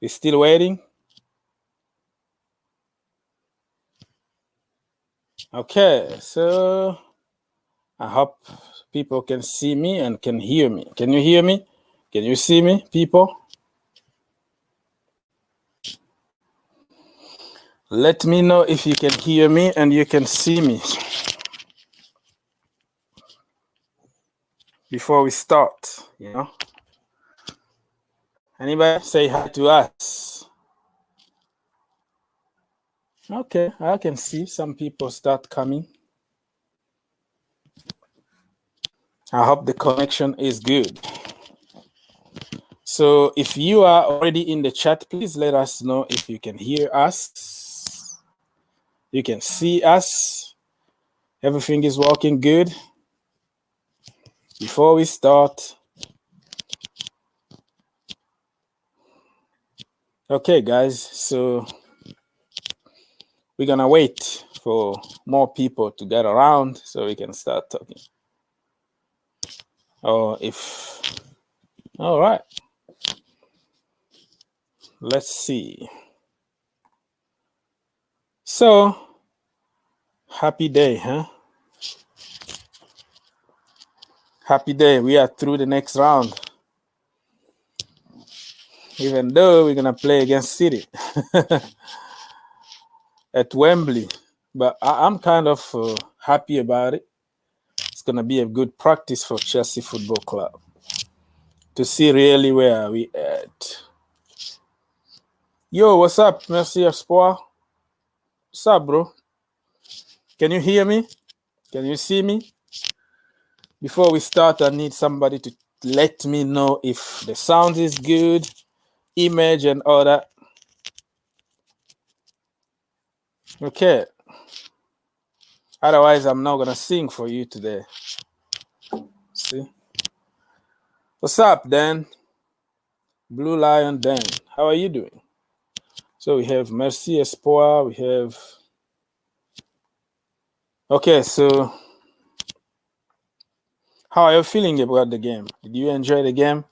We're still waiting. Okay, so I hope people can see me and can hear me. Can you hear me? Can you see me, people? Let me know if you can hear me and you can see me before we start, you know. Anybody say hi to us? Okay, I can see some people start coming. I hope the connection is good. So if you are already in the chat, please let us know if you can hear us. You can see us. Everything is working good. Before we start. Okay, guys, so we're gonna wait for more people to get around so we can start talking. Or if, all right. Let's see. So, happy day, huh? Happy day. We are through the next round. Even though we're going to play against City at Wembley. But I'm kind of happy about it. It's going to be a good practice for Chelsea Football Club to see really where we at. Yo, what's up? Merci, Espoir. What's up, bro? Can you hear me? Can you see me? Before we start, I need somebody to let me know if the sound is good, image and all that. Okay. Otherwise, I'm not going to sing for you today. See? What's up, Dan? Blue Lion Dan. How are you doing? So we have Merci Espoir. We have... Okay, so how are you feeling about the game? Did you enjoy the game?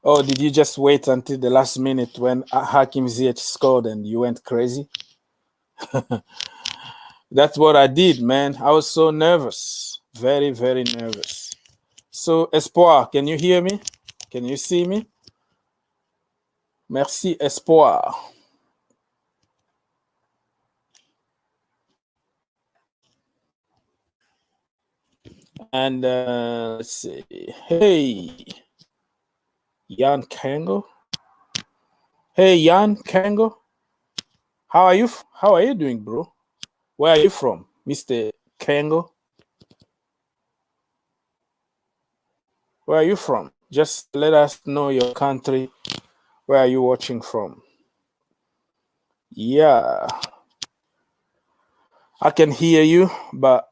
Or did you just wait until the last minute when Hakim Ziyech scored and you went crazy? That's what I did, man. I was so nervous. Very, very nervous. So, Espoir, can you hear me? Can you see me? Merci, Espoir. And let's see. Hey, Jan Kango. Hey, Jan Kango. How are you? How are you doing, bro? Where are you from, Mr. Kango? Where are you from? Just let us know your country. Where are you watching from? Yeah, I can hear you, but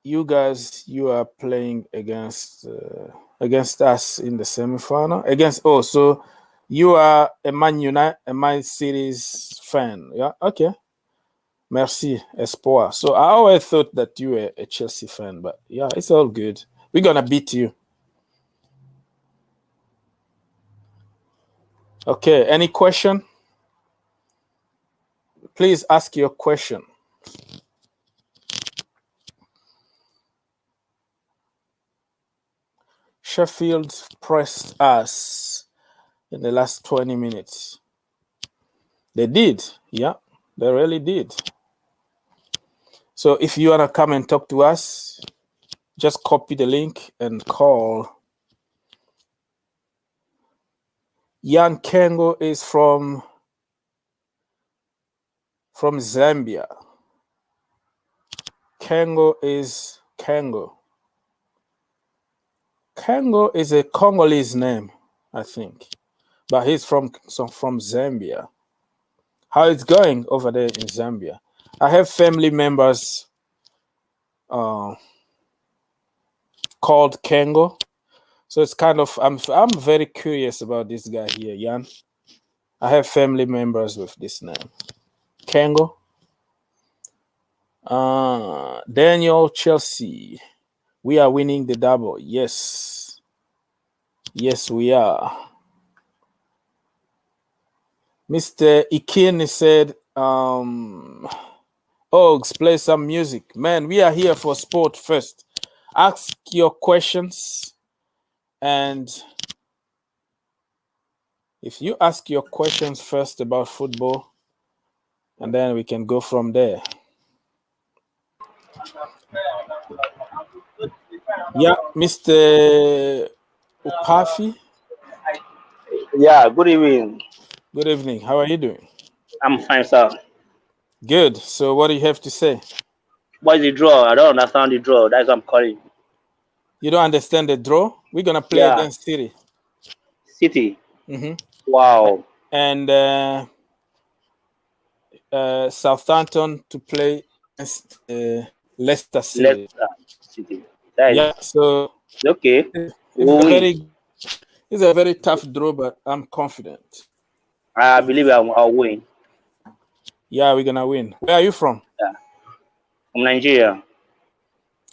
you guys, you are playing against us in the semifinal. So you are a Man City's fan. Yeah, okay. Merci, Espoir. So I always thought that you were a Chelsea fan, but yeah, it's all good. We're gonna beat you. Okay, any question? Please ask your question. Sheffield pressed us in the last 20 minutes. They did, yeah, they really did. So if you want to come and talk to us, just copy the link and call. Jan Kengo is from Zambia. Kengo is Kengo. Kengo is a Congolese name, I think, but he's from Zambia. How it's going over there in Zambia? I have family members called Kengo, so it's kind of I'm very curious about this guy here, Jan. I have family members with this name, Kengo. Daniel Chelsea, we are winning the double. Yes, we are. Mr. Ikini said, Ogs, play some music. Man, we are here for sport first. Ask your questions, and if you ask your questions first about football, and then we can go from there. Yeah, Mr. Upafi. Yeah, good evening. Good evening. How are you doing? I'm fine, sir. Good. So, what do you have to say? What is the draw? I don't understand the draw. That's what I'm calling. You don't understand the draw? We're gonna play Yeah, against City. City. Mm-hmm. Wow. And Southampton to play against Leicester City. Leicester City. That Yeah. is So okay. it's We'll a win. very tough draw, but I'm confident. I believe I'll win. Yeah, we're gonna win. Where are you from? Yeah. From Nigeria.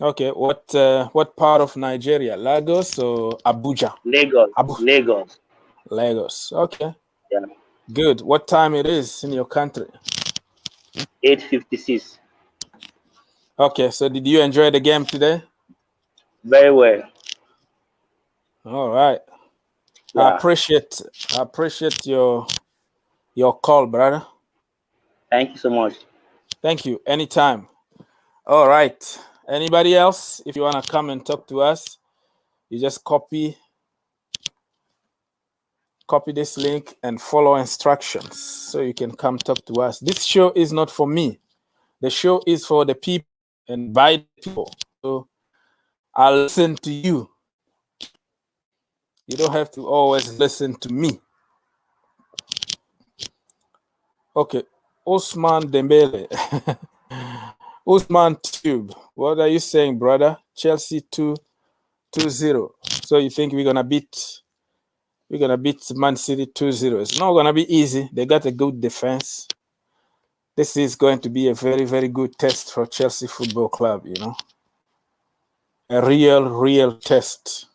Okay. What part of Nigeria? Lagos or Abuja? Lagos. Lagos. Lagos. Okay. Yeah. Good. What time it is in your country? 8:56. Okay. So did you enjoy the game today? Very well. All right. I Yeah. appreciate your call, brother. Thank you so much. Thank you. Anytime. All right. Anybody else? If you want to come and talk to us, you just copy this link and follow instructions so you can come talk to us. This show is not for me. The show is for the people and by the people. So I'll listen to you. You don't have to always listen to me. Okay. Osman Dembele. Usman Tube. What are you saying, brother? Chelsea 2-0. So you think we're gonna beat Man City 2-0? It's not gonna be easy. They got a good defense. This is going to be a very, very good test for Chelsea Football Club, you know. A real test.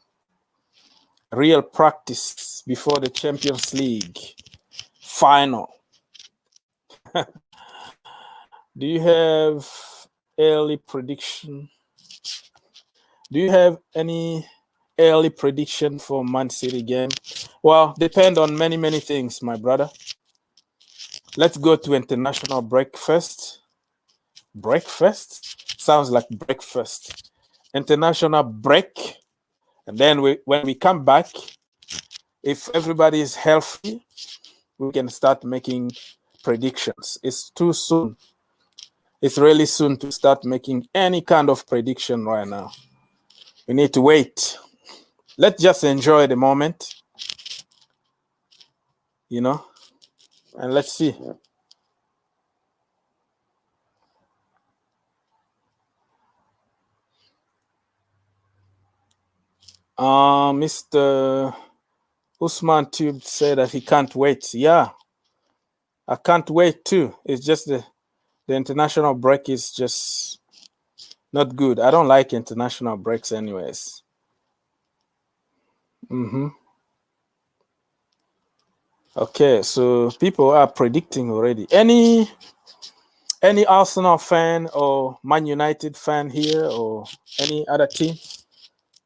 Real practice before the Champions League final. Do you have early prediction? Do you have any early prediction for Man City game? Well, depend on many things, my brother. Let's go to international break first. Breakfast sounds like breakfast. International break, and then when we come back, if everybody is healthy, we can start making predictions. It's too soon. It's really soon to start making any kind of prediction right now. We need to wait. Let's just enjoy the moment, you know, and let's see. Mr. Usman Tube said that he can't wait. Yeah, I can't wait too. It's just the international break is just not good. I don't like international breaks anyways. Okay, so people are predicting already. Any Arsenal fan or Man United fan here or any other team?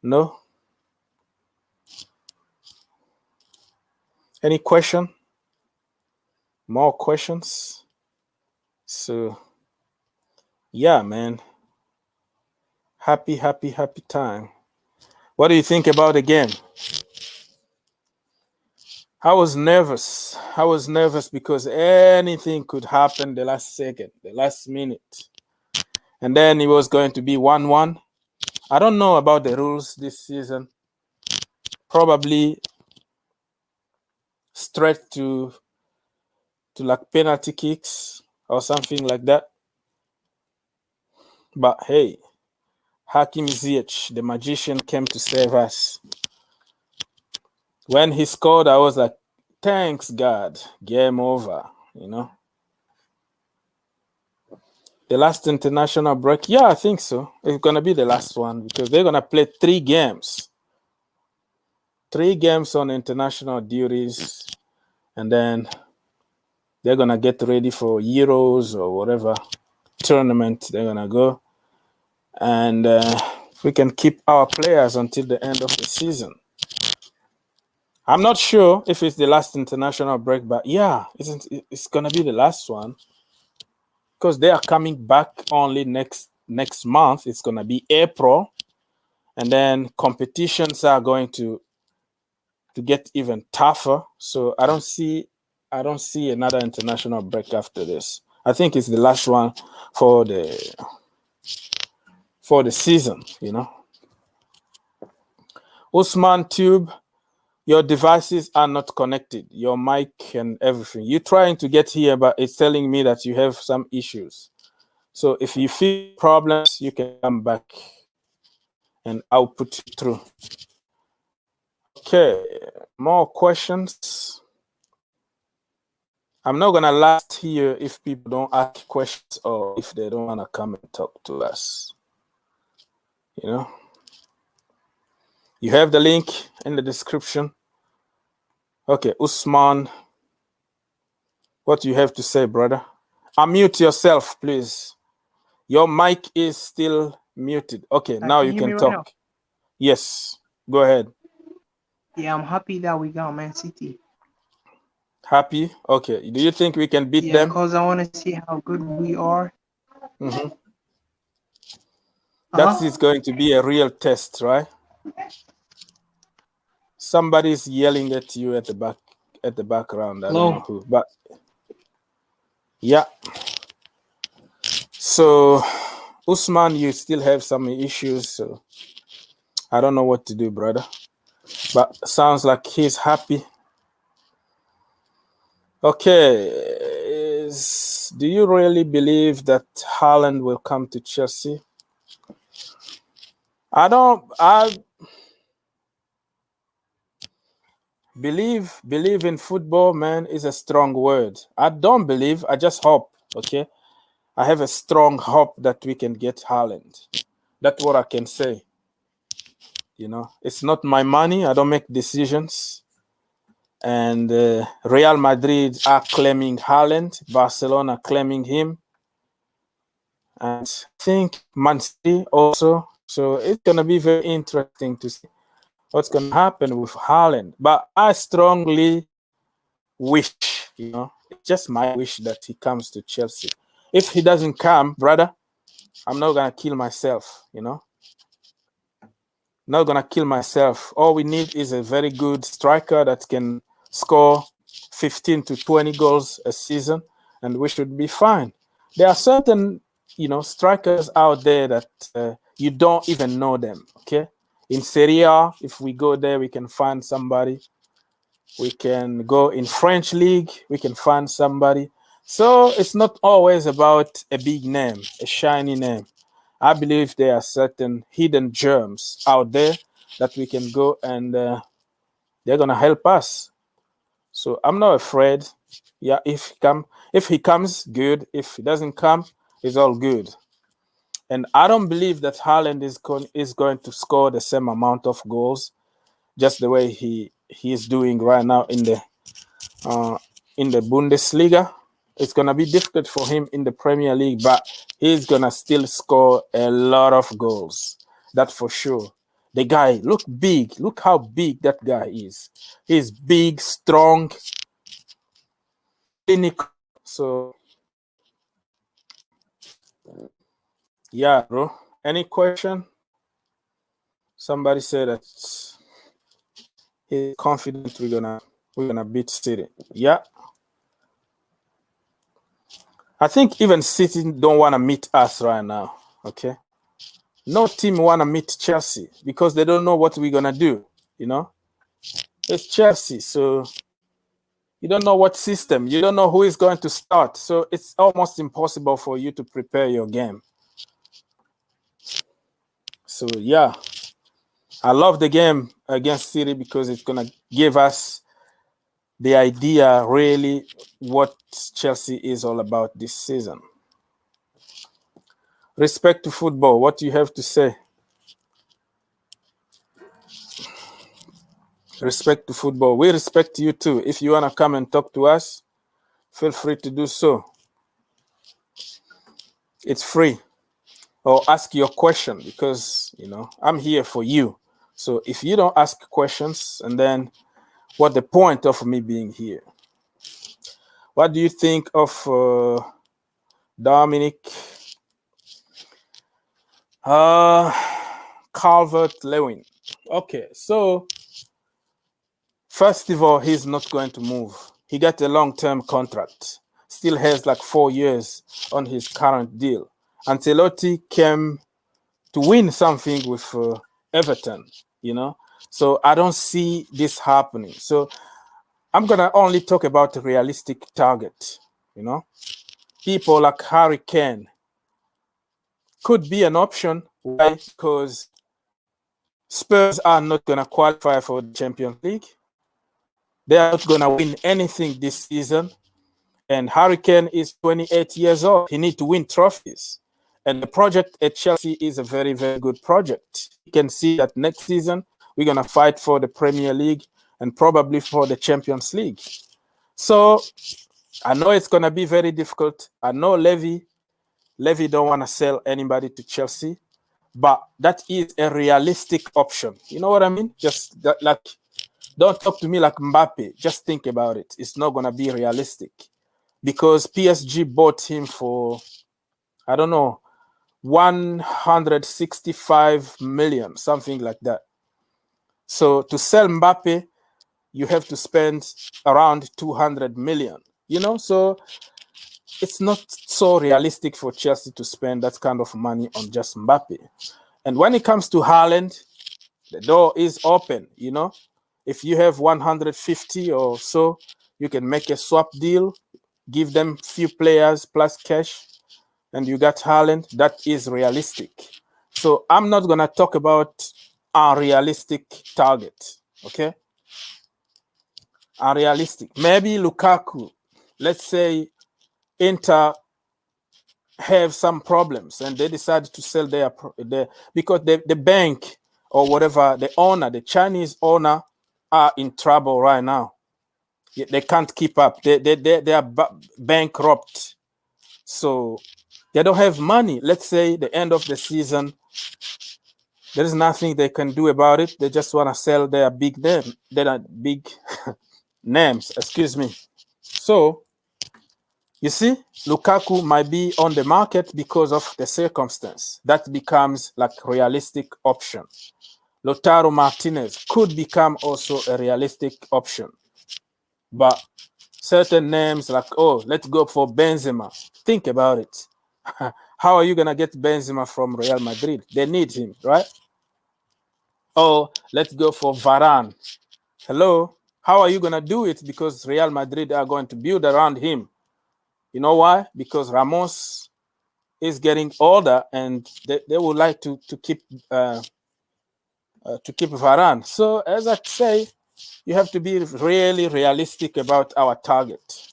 No? Any question? More questions? So yeah, man. Happy time. What do you think about the game? I was nervous. Because anything could happen the last second, the last minute. And then it was going to be 1-1. I don't know about the rules this season. Probably straight to like penalty kicks or something like that. But hey, Hakim Ziyech, the magician, came to save us. When he scored, I was like, thanks God, game over, you know. The last international break, yeah, I think so. It's gonna be the last one because they're gonna play 3 games. 3 games on international duties, and then they're gonna get ready for Euros or whatever tournament they're gonna go, and we can keep our players until the end of the season. I'm not sure if it's the last international break, but yeah, it's gonna be the last one because they are coming back only next month. It's gonna be April, and then competitions are going to get even tougher. So I don't see another international break after this. I think it's the last one for the season. Usman Tube, your devices are not connected. Your mic and everything. You're trying to get here, but it's telling me that you have some issues. So if you feel problems, you can come back and I'll put you through. Okay, more questions. I'm not gonna last here if people don't ask questions or if they don't wanna come and talk to us. You have the link in the description. Okay, Usman, what do you have to say, brother? Unmute yourself, please. Your mic is still muted. Okay, now you can talk. Right now? Yes, go ahead. Yeah, I'm happy that we got Man City. Happy? Okay. Do you think we can beat them? Yeah, because I want to see how good we are. Mm-hmm. That is going to be a real test, right? Somebody's yelling at you at the background. I don't know who, but yeah. So, Usman, you still have some issues, so I don't know what to do, brother. But sounds like he's happy. Okay. Do you really believe that Haaland will come to Chelsea? I believe in football, man, is a strong word. I don't believe, I just hope, okay? I have a strong hope that we can get Haaland. That's what I can say. It's not my money. I don't make decisions. And Real Madrid are claiming Haaland. Barcelona claiming him. And I think Man City also. So it's going to be very interesting to see what's going to happen with Haaland. But I strongly wish, it's just my wish that he comes to Chelsea. If he doesn't come, brother, I'm not going to kill myself, Not going to kill myself. All we need is a very good striker that can score 15 to 20 goals a season, and we should be fine. There are certain, strikers out there that you don't even know them, okay? In Serie A, if we go there, we can find somebody. We can go in French league, we can find somebody. So it's not always about a big name, a shiny name. I believe there are certain hidden germs out there that we can go and they're going to help us. So I'm not afraid. Yeah, if he comes, good. If he doesn't come, it's all good. And I don't believe that Haaland is going to score the same amount of goals just the way he is doing right now in the Bundesliga. It's going to be difficult for him in the Premier League, but he's going to still score a lot of goals. That's for sure. The guy, look big. Look how big that guy is. He's big, strong, clinical. So, yeah, bro. Any question? Somebody said that he's confident we're gonna beat City. Yeah. I think even City don't want to meet us right now. Okay. No team want to meet Chelsea because they don't know what we're going to do, It's Chelsea, so you don't know what system. You don't know who is going to start. So it's almost impossible for you to prepare your game. So, yeah, I love the game against City because it's going to give us the idea really what Chelsea is all about this season. Respect to football. What do you have to say? Respect to football. We respect you too. If you want to come and talk to us, feel free to do so. It's free. Or ask your question, because I'm here for you. So if you don't ask questions, and then what the point of me being here? What do you think of Dominic Calvert-Lewin? Okay, so first of all, he's not going to move. He got a long-term contract. Still has like 4 years on his current deal. Ancelotti came to win something with Everton, So I don't see this happening. So I'm going to only talk about a realistic target, People like Harry Kane could be an option. Why? Because Spurs are not going to qualify for the Champions League. They are not going to win anything this season. And Harry Kane is 28 years old. He needs to win trophies. And the project at Chelsea is a very, very good project. You can see that next season, we're going to fight for the Premier League and probably for the Champions League. So I know it's going to be very difficult. I know Levy don't want to sell anybody to Chelsea, but that is a realistic option. You know what I mean? Just that, like, don't talk to me like Mbappe. Just think about it. It's not going to be realistic because PSG bought him for, I don't know, 165 million, something like that. So to sell Mbappe, you have to spend around 200 million, So it's not so realistic for Chelsea to spend that kind of money on just Mbappe. And when it comes to Haaland, the door is open, If you have 150 or so, you can make a swap deal, give them few players plus cash, and you got Haaland. That is realistic. So I'm not going to talk about unrealistic target, okay? Unrealistic. Maybe Lukaku, let's say Inter have some problems and they decide to sell their because the bank or whatever, the owner, the Chinese owner are in trouble right now. They can't keep up. They are bankrupt. So they don't have money. Let's say the end of the season, there is nothing they can do about it. They just want to sell their big name. They are big names, excuse me. So you see, Lukaku might be on the market because of the circumstance. That becomes like realistic option. Lautaro Martinez could become also a realistic option. But certain names like, let's go for Benzema. Think about it. How are you going to get Benzema from Real Madrid? They need him, right? Oh, let's go for Varane. Hello? How are you going to do it? Because Real Madrid are going to build around him. You know why? Because Ramos is getting older and they would like to keep Varane. So as I say, you have to be really realistic about our target.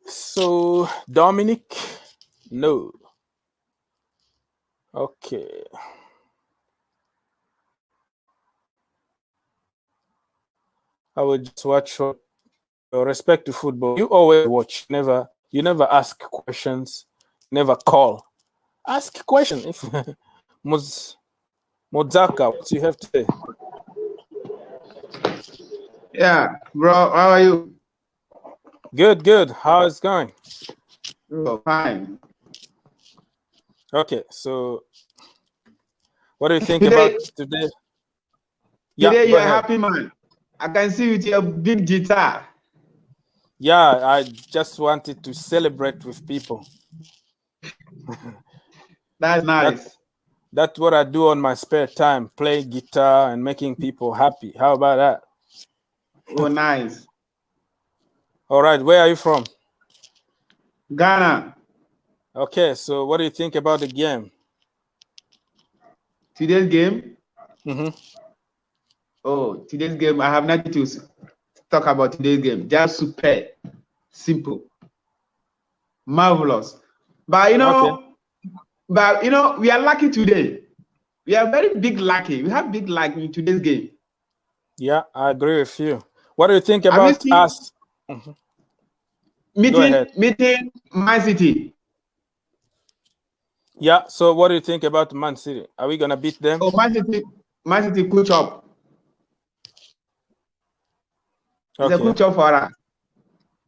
So Dominic, no. Okay. I will just watch for respect to football. You always watch. You never ask questions. Never call. Ask questions. If Mozaka, what do you have to say? Yeah, bro, how are you? Good. How is it going? Bro, fine. Okay, so what do you think about today? Today you're a happy man. I can see you with your big guitar. Yeah, I just wanted to celebrate with people. That's nice. That's what I do on my spare time, play guitar and making people happy. How about that? Oh, nice. All right, where are you from? Ghana. Okay, so what do you think about the game? Today's game? Mm-hmm. Oh, today's game, I have nothing to talk about today's game. Just super simple. Marvelous. But we are lucky today. We are very big lucky. We have big luck in today's game. Yeah, I agree with you. What do you think about us? Mhm. Go ahead. Meeting Man City. Yeah. So, what do you think about Man City? Are we gonna beat them? Oh, Man City coach up. It's a Okay. good job for us.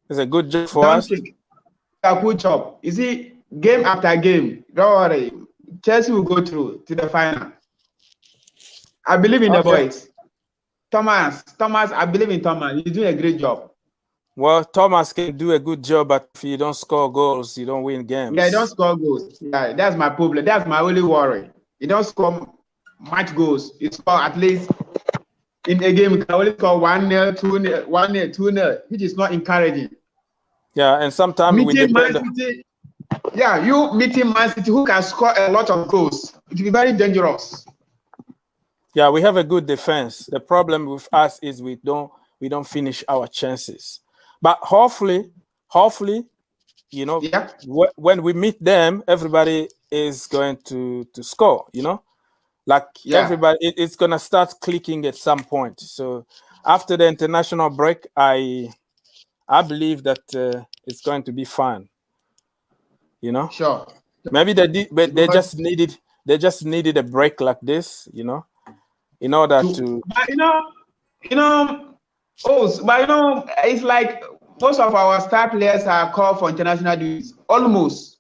It's a good job for Don't us. think a good job. You see, game after game, don't worry. Chelsea will go through to the final. I believe in the Okay. boys. Thomas, I believe in Thomas. He's doing a great job. Well, Thomas can do a good job, but if you don't score goals, you don't win games. Yeah, he don't score goals. Yeah, that's my problem. That's my only worry. He don't score much goals. He score at least in a game. He can only score 1-0, 2-0, 1-0, 2-0, which is not encouraging. Yeah, and sometimes we Meeting Man depend. City, yeah, you meeting Man City who can score a lot of goals. It will be very dangerous. Yeah, we have a good defense. The problem with us is we don't finish our chances. But hopefully, you know, Yeah, when we meet them, everybody is going to score. You know, like yeah, everybody, it's gonna start clicking at some point. So after the international break, I believe that it's going to be fun. You know, sure. maybe but they Because just needed a break like this. You know, in order to. but it's like most of our star players are called for international duties. Almost.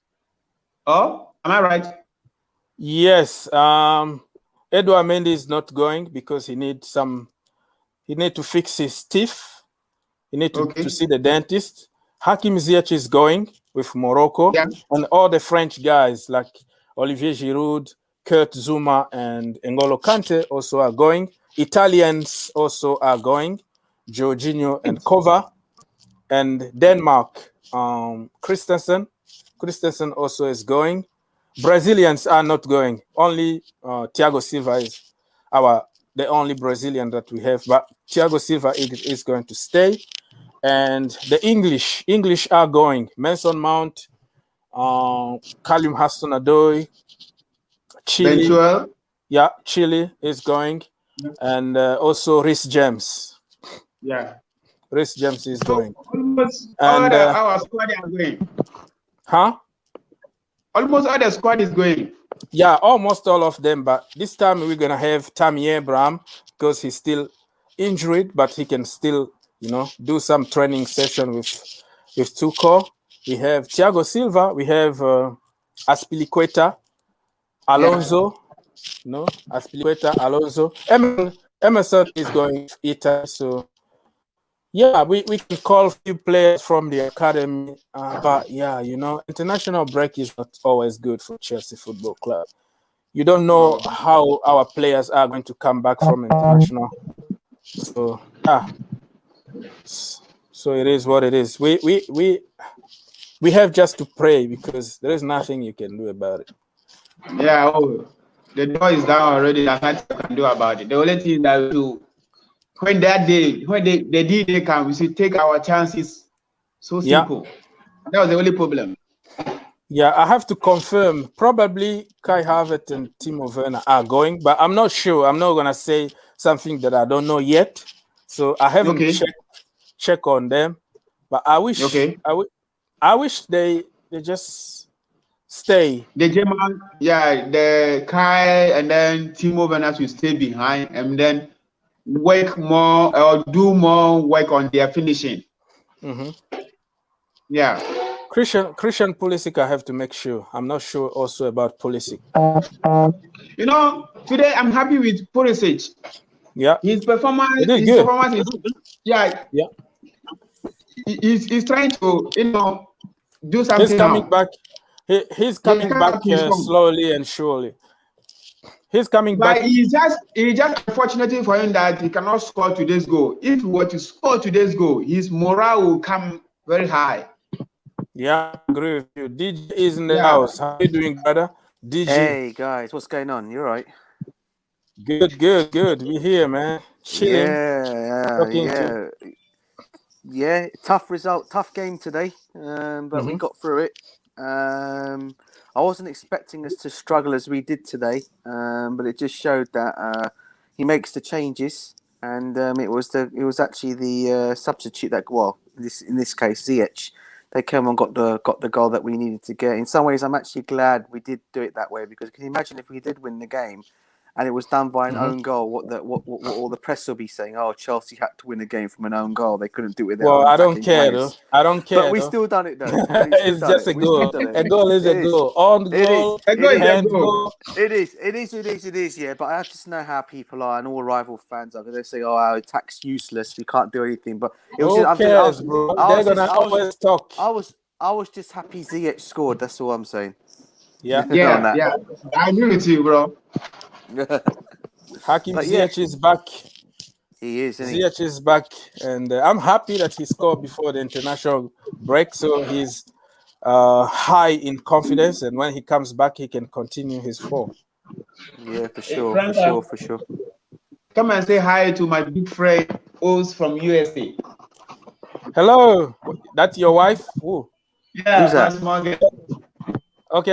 Oh, am I right? Yes, Edouard Mendy is not going because he need to fix his teeth. He need to Okay. see the dentist. Hakim Ziyech is going with Morocco, Yeah. and all the French guys like Olivier Giroud, Kurt Zuma, and N'Golo Kante also are going. Italians also are going, Jorginho and Kova, and Denmark, Christensen also is going. Brazilians are not going. Only Thiago Silva is the only Brazilian that we have. But Thiago Silva is going to stay, and the English are going. Mason Mount, Callum Hudson-Odoi, Chile. Benchuel. Yeah, Chile is going, and also Rhys James. Yeah. Rhys James is So going. almost And all our squad are going. huh? Almost all the squad is going. Yeah, almost all of them. But this time we're gonna have Tammy Abraham because he's still injured, but he can still, do some training session with Tuchel. We have Thiago Silva. We have Aspilicueta, Alonso. Aspilicueta, Alonso. Emerson is going to Italy. So yeah, we can call a few players from the academy. But yeah, international break is not always good for Chelsea Football Club. You don't know how our players are going to come back from international. So so it is what it is. We have just to pray because there is nothing you can do about it. Yeah, the door is down already. There's nothing you can do about it. The only thing that we do when the D-Day comes, we should take our chances. So simple. Yeah. That was the only problem. Yeah, I have to confirm. Probably Kai Havertz and Timo Werner are going, but I'm not sure. I'm not gonna say something that I don't know yet. So I haven't checked on them. But I wish I wish they just stay. The German, the Kai and then Timo Werner should stay behind and then work more or do more work on their finishing. Mm-hmm. Yeah. Christian Pulisic, I have to make sure. I'm not sure also about Pulisic. Today I'm happy with Pulisic. Yeah. His performance is he's trying to do something. He's coming back. He's coming back slowly and surely. He's coming back. But it's just unfortunate for him that he cannot score today's goal. If he were to score today's goal, his morale will come very high. Yeah, I agree with you. DJ is in the house. How are you doing, brother? DJ. Hey guys, what's going on? You all right? Good. We're here, man. Chilling. Yeah. Tough result, tough game today, but we got through it. I wasn't expecting us to struggle as we did today, but it just showed that he makes the changes, and it was actually the substitute that in this case Ziyech. They came and got the goal that we needed to get. In some ways, I'm actually glad we did do it that way, because can you imagine if we did win the game and it was done by an own goal? What all the press will be saying? Oh, Chelsea had to win the game from an own goal. They couldn't do it with their own I don't attacking care players. though. I don't care. But we though. still done it though. It's just a We still goal. done it. A goal is a goal. On goal, A goal is a hand goal. goal. It is. Yeah, but I just know how people are, and all rival fans are. They say, "Oh, our attack's useless. We can't do anything." But it was Who cares, bro? They're gonna always talk. I was just happy Ziyech scored. That's all I'm saying. Yeah. Yeah. I agree with you, bro. Hakim But yeah. Ziyech is back. He is, isn't he? Ziyech is back, and I'm happy that he scored before the international break. So he's high in confidence, and when he comes back, he can continue his form. Yeah, for sure. Come and say hi to my big friend Oz from USA. Hello, that's your wife? Who? Yeah, Who's that? small girl. Okay,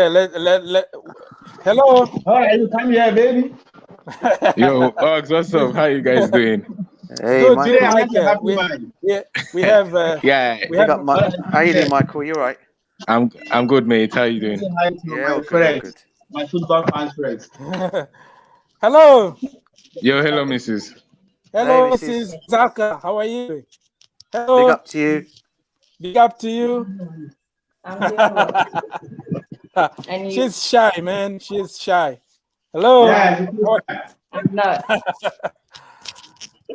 hello. All right, you come here, baby. Yo, Ox, what's up? How you guys doing? Hey, Good, Michael. Today I have a Michael. happy man. We have Yeah, we Pick have up How you doing, Michael? You all right? I'm good, mate. How you doing? Say hi to Yeah, my all friends, good. my football fans friends. hello. Yo, hello, Mrs. Hello, Hey, Mrs. Mrs. Zaka. How are you? Big Hello. up to you. Big up to you. I'm doing well. And you? She's shy, man. She's shy. Hello. Yeah, I'm not.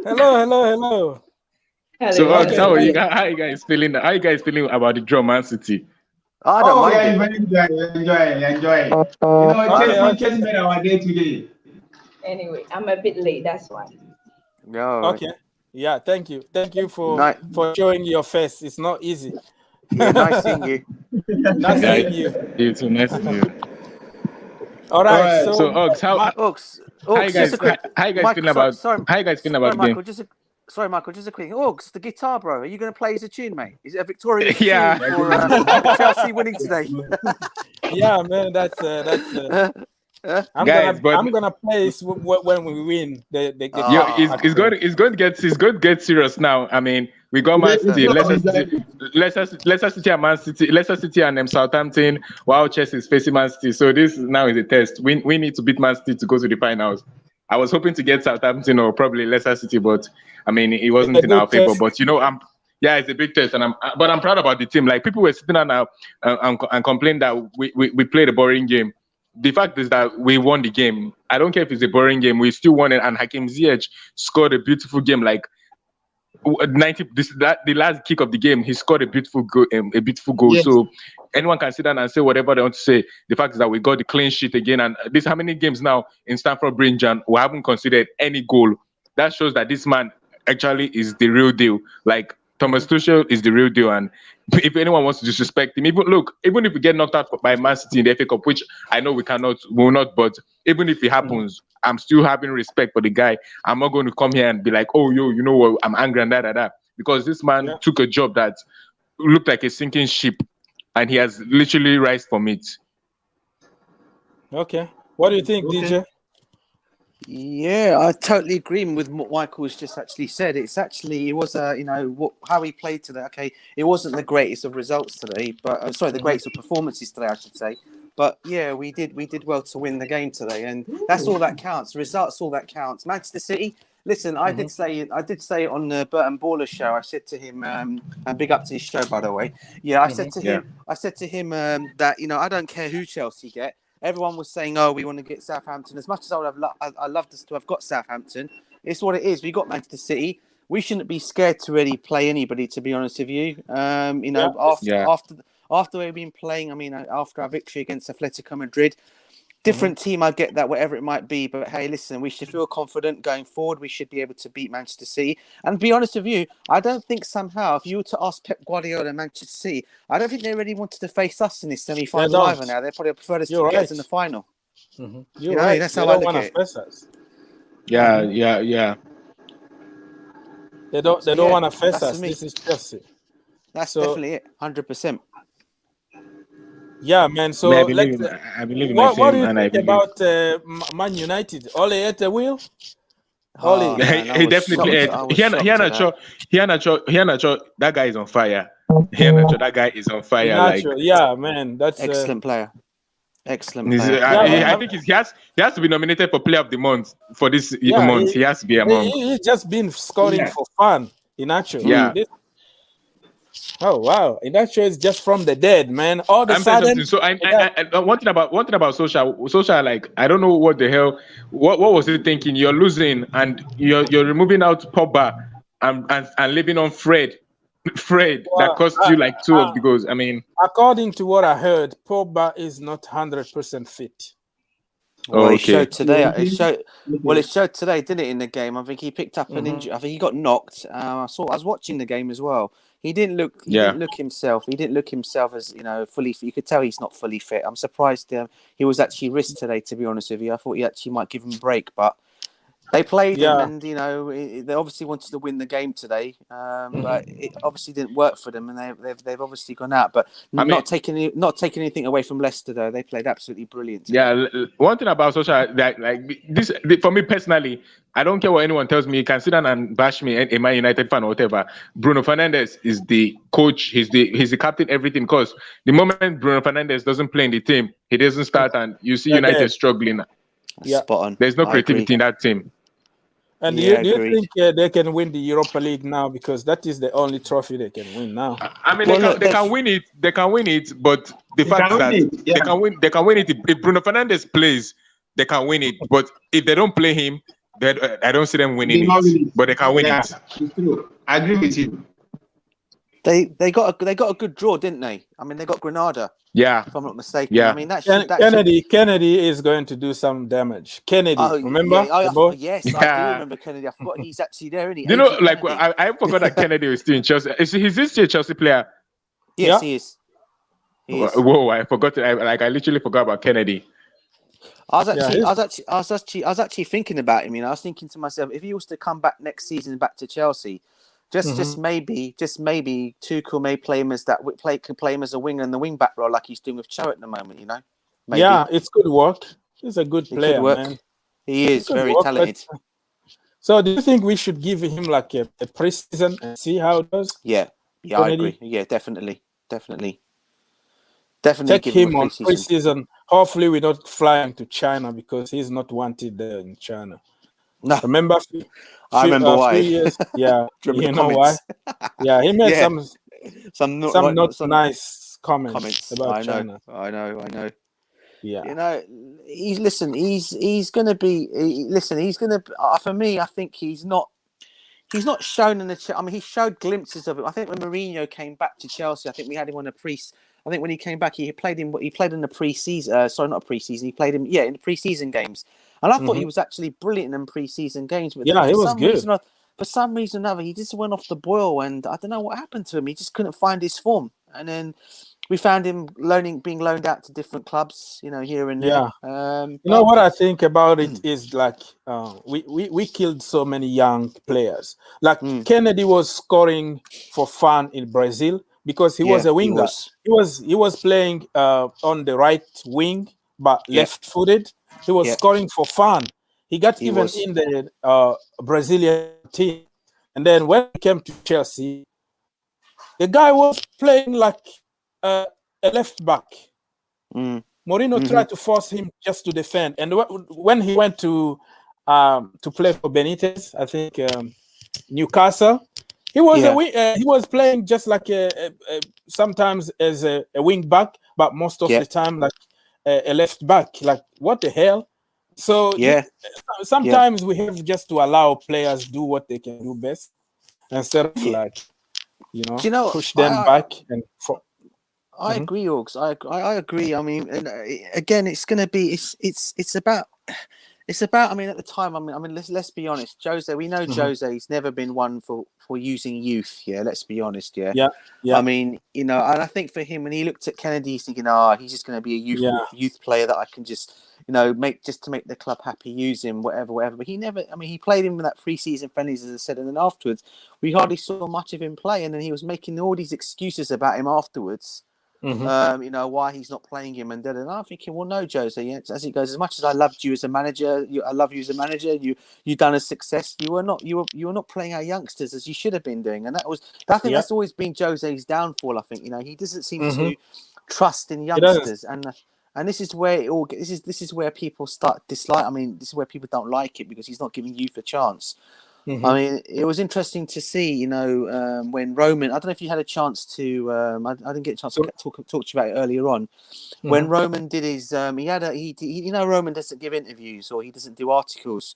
Hello. So, Ox, Okay. how are you? How you guys feeling? How you guys feeling about the draw, Man City? I don't mind it. enjoy. You know, Okay. Chelsea made our day today. Anyway, I'm a bit late, that's why. No. Okay. Yeah, thank you. Thank you for Nice. showing your face. It's not easy. Yeah, nice seeing you. Nice seeing you. You too. Nice to see you. All right. Alright. So, Ox, Ox, how you guys just a quick. how you guys Michael, feeling about sorry, how you guys feeling about the Michael, game? Sorry, Michael, just a quick. Ox, the guitar, bro. Are you going to play as a tune, mate? Is it a victorious Yeah. tune for Chelsea winning today? Yeah, man. That's I'm Guys, gonna play it when we win the Yo, Ah. it's going to get serious now. I mean, we got Man City, Leicester City and Man City, Leicester City and Southampton. While Chelsea is facing Man City, so this now is a test. We need to beat Man City to go to the finals. I was hoping to get Southampton or probably Leicester City, but I mean, it wasn't in our favor. But you know, it's a big test, and I'm proud about the team. Like people were sitting down now and complain that we played a boring game. The fact is that we won the game. I don't care if it's a boring game. We still won it, and Hakim Ziyech scored a beautiful game. Like the last kick of the game, he scored a beautiful goal. Yes. So anyone can sit down and say whatever they want to say. The fact is that we got the clean sheet again, and this how many games now in Stamford Bridge, and we haven't conceded any goal. That shows that this man actually is the real deal. Like Thomas Tuchel is the real deal, and if anyone wants to disrespect him, even if we get knocked out by Man City in the FA Cup, which I know we will not, but even if it happens, I'm still having respect for the guy. I'm not going to come here and be like, oh, yo, you know what, I'm angry and that, because this man took a job that looked like a sinking ship, and he has literally rise from it. Okay. What do you think, DJ? Yeah, I totally agree with what Michael's just actually said. It was how he played today. Okay, it wasn't the greatest of results today, but the greatest of performances today, I should say. But yeah, we did well to win the game today, and that's all that counts. The results, all that counts. Manchester City. Listen, I did say it on the Burton Baller show. I said to him, and big up to his show, by the way. Yeah, I said to him that I don't care who Chelsea get. Everyone was saying, "Oh, we want to get Southampton." As much as I love us to have got Southampton, it's what it is. We got Manchester City. We shouldn't be scared to really play anybody. To be honest with you, after we've been playing, after our victory against Atletico Madrid, different team. I get that, whatever it might be, but hey, listen, we should feel confident going forward. We should be able to beat Manchester City. And to be honest with you, I don't think somehow, if you were to ask Pep Guardiola and Manchester City, I don't think they really wanted to face us in this semi-final either now. They probably prefer us to get us in the final. You're right. That's they how don't I look want at to face us. Yeah. They don't want to face us. This is Chelsea. That's definitely it. 100%. Yeah, man. So I believe in my what do team, you and I think believe about Man United? Ole at the wheel? Oli. Man, I He was definitely shocked. is. I was shocked at that. He that guy is on fire. That guy is on fire. Like, Inacho, yeah, man, that's Excellent player. Excellent he's, player. yeah, I think he has to be nominated for Player of the Month for this yeah. month. He has to be among. He's just been scoring Yeah. for fun. Inacho. Yeah. Oh wow, Inacho is just from the dead, man. All of a I'm saying sudden, something. So the guy- one thing about social, like, I don't know what the hell, what was he thinking? You're losing and you're removing out Pogba and leaving on Fred that well, cost you like two of the goals. I mean, according to what I heard, Pogba is not 100% fit. Well, he okay. showed today. It Okay. showed. Well, it showed today, didn't it? In the game, I think he picked up an injury. I think he got knocked. I was watching the game as well. He didn't look. He Yeah. didn't look himself. He didn't look himself as fully. You could tell he's not fully fit. I'm surprised he was actually risked today. To be honest with you, I thought he actually might give him a break, but they played him, Yeah. and they obviously wanted to win the game today. But it obviously didn't work for them, and they've obviously gone out. But not taking anything away from Leicester though. They played absolutely brilliant today. Yeah, one thing about social, that like this for me personally, I don't care what anyone tells me. You can sit down and bash me, a Man United fan or whatever. Bruno Fernandes is the coach. He's the captain. Everything, because the moment Bruno Fernandes doesn't play in the team, he doesn't start, and you see United struggling. Yeah. Spot on. There's no I creativity agree. in that team. And Yeah, do you agreed. think they can win the Europa League now, because that is the only trophy they can win now? I mean, Well, they can win it. They can win it, but the fact can that win it, yeah. they can win it. If Bruno Fernandes plays, they can win it. But if they don't play him, then I don't see them winning They not win it. it. But they can win Yeah, it. it's true. I agree with you. They got a good draw, didn't they? I mean, they got Granada, Yeah. if I'm not mistaken. Yeah. I mean, that should. Kennedy is going to do some damage. Kennedy, remember? Yeah, the boy? yes, I do Yeah. remember Kennedy. I forgot he's actually there, isn't he? You know, Agent like Kennedy. I forgot that Kennedy was still in Chelsea. He's this a Chelsea player. Yes, Yeah. he is. He is. Whoa, I forgot. I literally forgot about Kennedy. I was actually thinking about him. I was thinking to myself, if he was to come back next season back to Chelsea, just maybe Tuchel may play him as could play him as a winger in the wing back role, like he's doing with Cho at the moment. Maybe. Yeah, it could work. He's a good It player, could work. man. He is could very work, talented. So, do you think we should give him like a preseason and see how it does? Yeah, I Kennedy? agree. Yeah, definitely. Take give him a on preseason. Hopefully, we're not flying to China, because he's not wanted there in China. No, Remember? I remember why. Few years, yeah, Remember you the know why? comments? Yeah, he made Yeah. some not nice comments about China. I know. Yeah, He's gonna be. For me, I think he's not shown in the. I mean, he showed glimpses of it. I think when Mourinho came back to Chelsea, I think we had him on a I think when he came back, he played in the pre-season. Sorry, not a pre-season. He played him, in the pre-season games, and I thought he was actually brilliant in pre-season games. But yeah, he was good. For some reason or another, he just went off the boil, and I don't know what happened to him. He just couldn't find his form, and then we found him being loaned out to different clubs, here and there. Yeah. You know what I think about it is, like, we killed so many young players. Like Kennedy was scoring for fun in Brazil because he was a winger. He was playing on the right wing, but left-footed. He was scoring for fun. He got in the Brazilian team, and then when he came to Chelsea, the guy was playing like a left back. Mourinho tried to force him just to defend, and when he went to play for Benitez, I think Newcastle, he was playing just like sometimes as a wing back, but most of the time like a left back. Like, what the hell? So sometimes we have just to allow players do what they can do best, instead of like push them back and. I agree, Orgs. I agree. I mean, and again, it's going to be it's about. I mean, at the time, I mean, let's be honest. Jose, we know Jose's never been one for using youth. Yeah, let's be honest. Yeah. I mean, and I think for him, when he looked at Kennedy, he's thinking, he's just going to be a youth player that I can just, make to make the club happy, use him, whatever. But he never. I mean, he played him in that pre-season friendlies, as I said, and then afterwards, we hardly saw much of him play, and then he was making all these excuses about him afterwards. You know, why he's not playing him, and then I'm thinking, well, no, Jose. Yeah, as he goes, as much as I loved you as a manager, I love you as a manager. You done a success. You were not playing our youngsters as you should have been doing, and I think that's always been Jose's downfall. I think, you know, he doesn't seem to trust in youngsters, and this is where it all. This is where people start dislike. I mean, this is where people don't like it because he's not giving youth a chance. I mean, it was interesting to see, you know, when Roman. I don't know if you had a chance to. I didn't get a chance to talk to you about it earlier on. When Roman did his, you know, Roman doesn't give interviews or he doesn't do articles.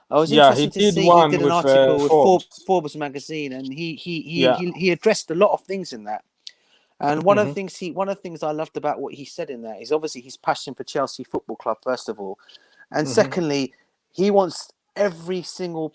I was interested to did see he one did an with article with Forbes. Forbes magazine, and he addressed a lot of things in that. And one of the things I loved about what he said in that is obviously his passion for Chelsea Football Club, first of all, and secondly, he wants every single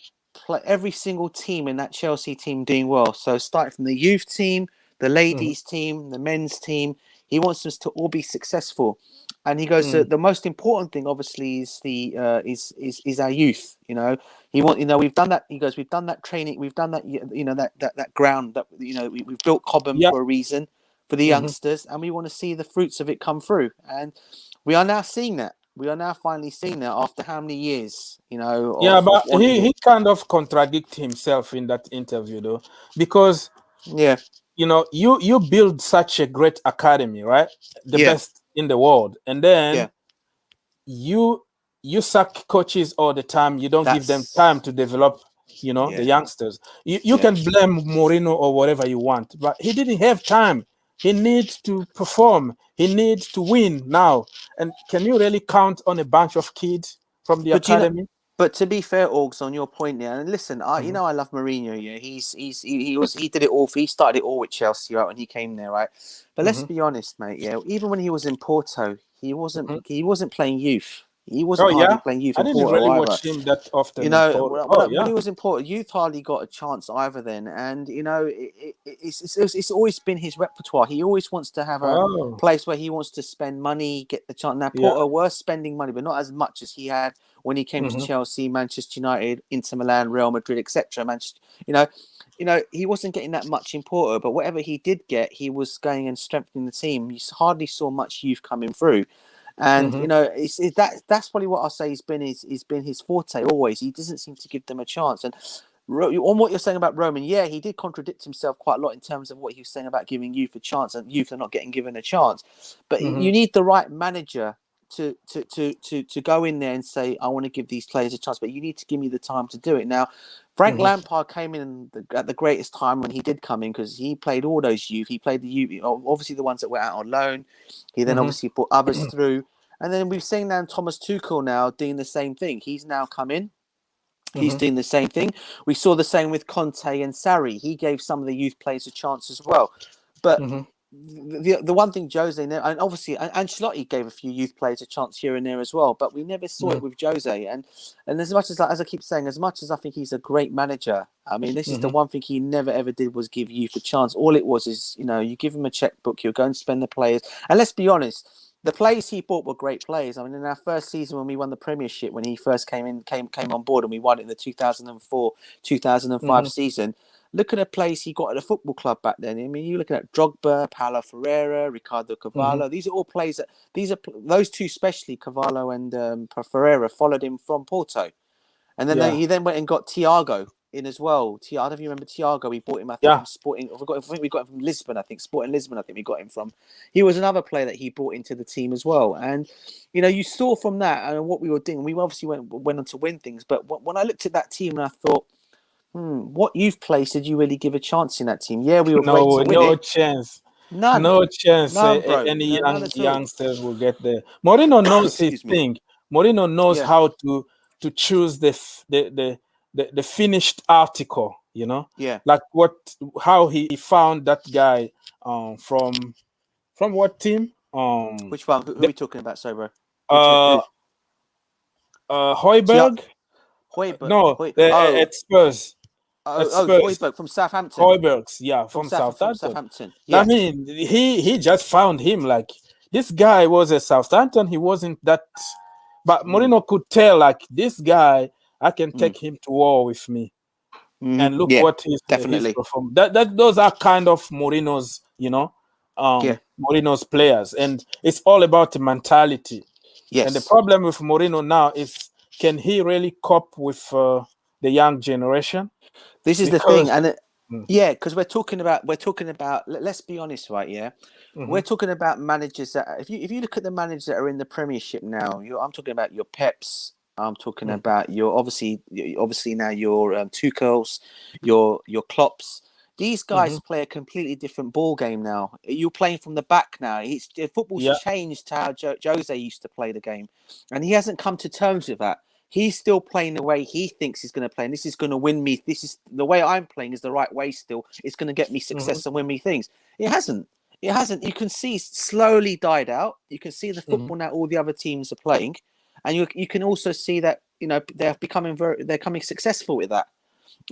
team in that Chelsea team doing well. So starting from the youth team, the ladies team, the men's team, he wants us to all be successful. And he goes, the most important thing, obviously, is is our youth. You know, we've done that. He goes, we've done that training, we've done that. You know, that ground that we've built Cobham for a reason, for the youngsters, and we want to see the fruits of it come through. And we are now seeing that. We are now finally seeing that after how many years, you know? But he kind of contradicted himself in that interview, though, because you know, you build such a great academy, right? The best in the world, and then you sack coaches all the time. You don't give them time to develop, you know, the youngsters. You can blame Mourinho or whatever you want, but he didn't have time. He needs to perform. He needs to win now. And can you really count on a bunch of kids from the academy? But to be fair, Augs, on your point there, and listen, you know I love Mourinho. Yeah, he did it all. He started it all with Chelsea, right? When he came there, right? But let's be honest, mate. Yeah, even when he was in Porto, he wasn't playing youth. He wasn't hardly playing youth I in didn't Porto really either. watch him that often. You know, when he was in Porto, youth hardly got a chance either then. And, you know, it's always been his repertoire. He always wants to have a place where he wants to spend money, get the chance. Now, Porto were spending money, but not as much as he had when he came to Chelsea, Manchester United, Inter Milan, Real Madrid, etc. Manchester, you know, he wasn't getting that much in Porto, but whatever he did get, he was going and strengthening the team. You hardly saw much youth coming through. And you know, that's probably what I'll say has been his forte always. He doesn't seem to give them a chance. And on what you're saying about Roman, he did contradict himself quite a lot in terms of what he was saying about giving youth a chance, and youth are not getting given a chance. But you need the right manager to go in there and say, I want to give these players a chance, but you need to give me the time to do it. Now, Frank Lampard came in at the greatest time when he did come in, because he played all those youth. He played the youth, obviously the ones that were out on loan. He then obviously put others through. And then we've seen now Thomas Tuchel now doing the same thing. He's now come in. He's doing the same thing. We saw the same with Conte and Sarri. He gave some of the youth players a chance as well. But the one thing Jose, and obviously Ancelotti gave a few youth players a chance here and there as well, but we never saw it with Jose. And as much as I keep saying, as much as I think he's a great manager, I mean, this is the one thing he never ever did was give youth a chance. All it was is, you know, you give him a checkbook, you'll go and spend the players. And let's be honest, the players he bought were great players. I mean, in our first season when we won the Premiership, when he first came on board and we won it in the 2004-2005 season, look at the players he got at the football club back then. I mean, you're looking at Drogba, Paulo Ferreira, Ricardo Cavallo. These are all players those two, especially Cavallo and Ferreira, followed him from Porto. And then he then went and got Thiago in as well. I don't know if you remember Thiago. We bought him, I think, from Sporting. I think we got him from Lisbon. I think Sporting Lisbon. I think we got him from. He was another player that he brought into the team as well. And you know, you saw from that and what we were doing. We obviously went on to win things. But when I looked at that team, and I thought, what youth players did you really give a chance in that team? Yeah, we were great to win no it. chance. None. No chance. None, bro. Any None at all. youngsters will get there. Mourinho knows his thing. Mourinho knows how to choose the finished article. You know, like how he found that guy from what team? Which one? Who are we talking about, so bro? Hoiberg. Hoiberg. No, at Spurs. Hoiberg from Southampton. Hoiberg's, from Southampton. Yeah. I mean, he just found him. Like, this guy was at Southampton. He wasn't that, but Mourinho could tell, like, this guy, I can take him to war with me. And look what he's performed. Those are kind of Mourinho's, you know, Mourinho's players, and it's all about the mentality. Yes. And the problem with Mourinho now is, can he really cope with the young generation? This is the thing, and because we're talking about. Let's be honest, right? Yeah, we're talking about managers that, if you look at the managers that are in the Premiership now, I'm talking about your Peps. I'm talking about your obviously now your Tuchels, your Klopps. These guys play a completely different ball game now. You're playing from the back now. Football's changed to how Jose used to play the game, and he hasn't come to terms with that. He's still playing the way he thinks he's going to play, and this is going to win me. This is the way I'm playing is the right way. Still, it's going to get me success and win me things. It hasn't. It hasn't. You can see it's slowly died out. You can see the football now. All the other teams are playing, and you can also see that they're becoming successful with that.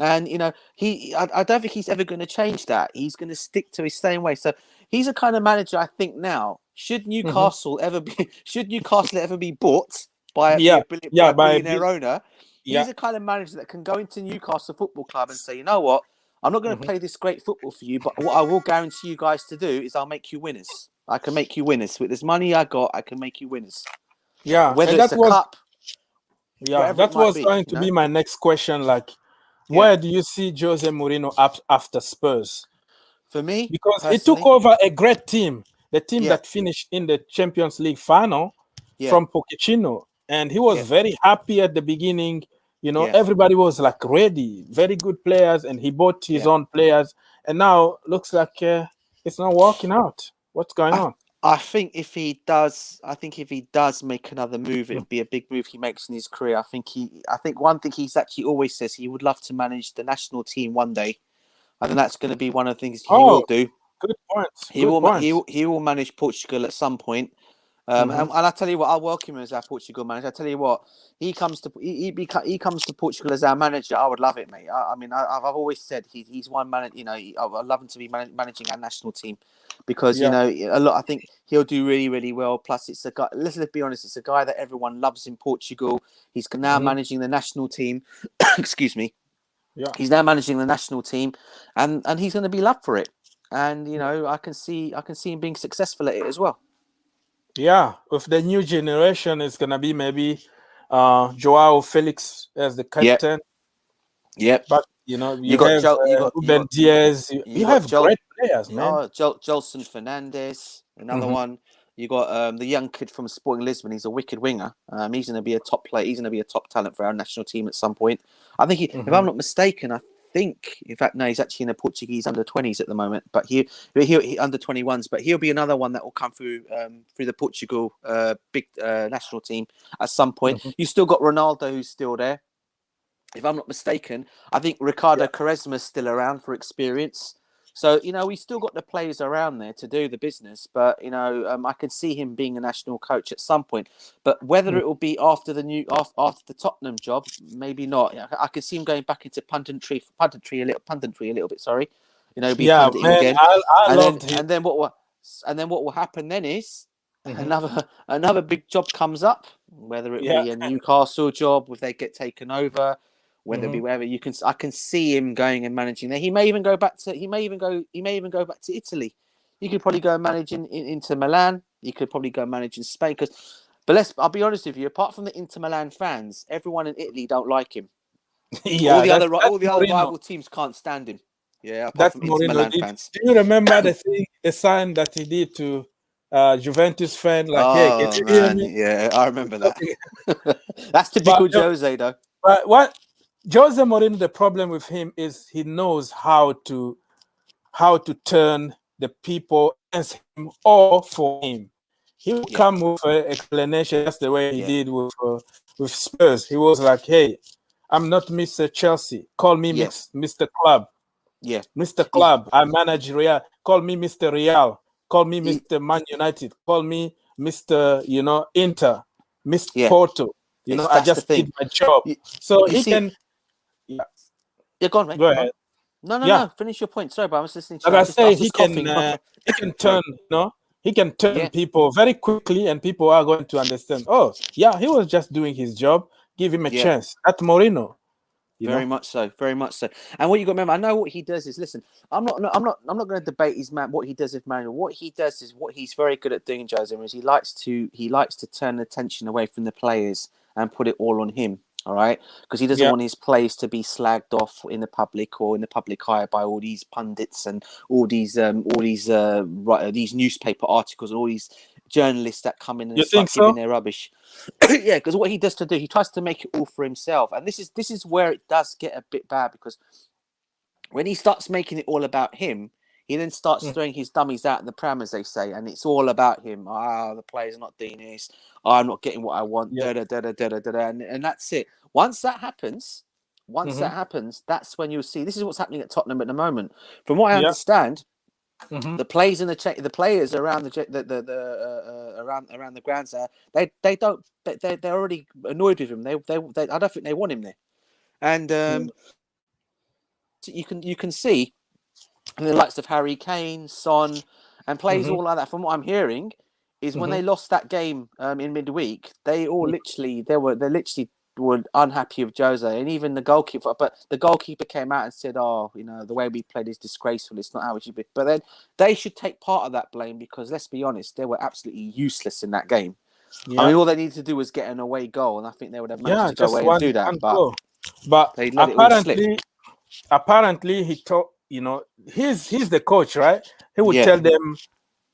And I don't think he's ever going to change that. He's going to stick to his same way. So he's a kind of manager. I think now, should Newcastle ever be bought by a billionaire owner, he's a kind of manager that can go into Newcastle Football Club and say, you know what, I'm not going to play this great football for you, but what I will guarantee you guys to do is I'll make you winners. I can make you winners. With this money I got, I can make you winners. Yeah, whether and it's a cup. Yeah, that was going to be my next question. Like, where do you see Jose Mourinho after Spurs? For me, because he took over a great team, the team that finished in the Champions League final from Pochettino, and he was very happy at the beginning. Everybody was like ready, very good players, and he bought his own players, and now looks like it's not working out. What's going on? I think if he does make another move, it'd be a big move he makes in his career. I think one thing he's actually always says he would love to manage the national team one day. I think that's going to be one of the things he will do. Good point. He will manage Portugal at some point. And I tell you what, I'll welcome him as our Portugal manager. I tell you what, he comes to Portugal as our manager. I would love it, mate. I've always said he's one man. I'd love him to be managing our national team because I think he'll do really, really well. Plus, it's a guy. Let's be honest, it's a guy that everyone loves in Portugal. He's now managing the national team. Excuse me. Yeah. He's now managing the national team, and he's going to be loved for it. And I can see him being successful at it as well. Yeah, with the new generation, it's gonna be maybe Joao Felix as the captain. Yep. But you got Ruben Diaz. You have great players, man. Gelson Fernandes, another one. You got the young kid from Sporting Lisbon. He's a wicked winger. He's going to be a top player. He's going to be a top talent for our national team at some point. I think, if I'm not mistaken, in fact, no, he's actually in the Portuguese under-20s at the moment. But he under-21s. But he'll be another one that will come through the Portugal big national team at some point. You still got Ronaldo, who's still there. If I'm not mistaken, I think Ricardo Quaresma's still around for experience. So, we still got the players around there to do the business, but, I can see him being a national coach at some point. But whether it will be after the Tottenham job, maybe not. I can see him going back into punditry a little bit. Sorry, punting again. And then what will happen then is another big job comes up, whether it be a Newcastle job, if they get taken over. Whether it be wherever I can see him going and managing there. He may even go back to Italy. He could probably go and manage into Milan. He could probably go and manage in Spain. I'll be honest with you. Apart from the Inter Milan fans, everyone in Italy don't like him. All the other rival teams can't stand him. Yeah, apart from Inter Milan fans. Do you remember the sign that he did to Juventus fan? Hey, can you hear me? Yeah, I remember that. That's typical Jose, though. But what? Jose Mourinho, the problem with him is he knows how to turn the people against him or for him. He will come with an explanation. That's the way he did with Spurs. He was like, "Hey, I'm not Mr. Chelsea. Call me Mr. Club. Yeah, Mr. Club. I manage Real. Call me Mr. Real. Call me Mr. Man United. Call me Mr. Inter, Mr. Porto. I just did my job. So he can." Yeah, go on, mate. Go ahead. No. Finish your point. Sorry, but I was listening to you. Like I say, he can turn, he can turn people very quickly, and people are going to understand. Oh, yeah, he was just doing his job. Give him a chance. That's Mourinho. Very much so, very much so. And what you got to remember, I know what he does is listen. I'm not going to debate his man. What he does with Manuel, what he does is what he's very good at doing. Jose is he likes to turn attention away from the players and put it all on him. All right, because he doesn't Yeah. want his players to be slagged off in the public or in the public eye by all these pundits and all these newspaper articles and all these journalists that come in and You start think giving so? their rubbish. Yeah, because what he does to do, he tries to make it all for himself, and this is where it does get a bit bad because when he starts making it all about him, he then starts throwing his dummies out in the pram, as they say, and it's all about him. The players are not doing this. I'm not getting what I want. Yeah. And that's it. Once that happens, that's when you'll see. This is what's happening at Tottenham at the moment. From what I understand, the players and the players around around the grounds there, they're already annoyed with him. They I don't think they want him there, and you can see the likes of Harry Kane, Son, and players all like that. From what I'm hearing, is when they lost that game in midweek, they literally were unhappy with Jose, and even the goalkeeper. But the goalkeeper came out and said, "Oh, the way we played is disgraceful. It's not how we should be." But then they should take part of that blame because let's be honest, they were absolutely useless in that game. Yeah. I mean, all they needed to do was get an away goal, and I think they would have managed to go just away one and do that. But goal. But they let it all slip. apparently he taught, he's the coach, right? He would tell them,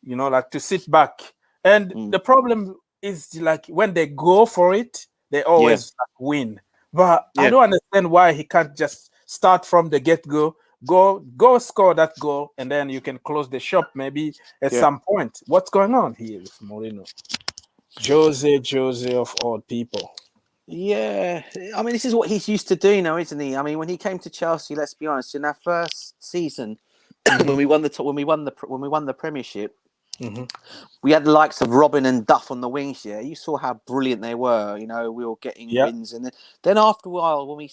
like to sit back. And the problem is like when they go for it, they always win. But I don't understand why he can't just start from the get-go, go score that goal, and then you can close the shop maybe at some point. What's going on here with Mourinho? Jose of all people. Yeah, I mean, this is what he's used to doing now, isn't he? I mean, when he came to Chelsea, let's be honest, in our first season, when we won the Premiership, we had the likes of Robin and Duff on the wings. Yeah, you saw how brilliant they were. We were getting wins, and then after a while, when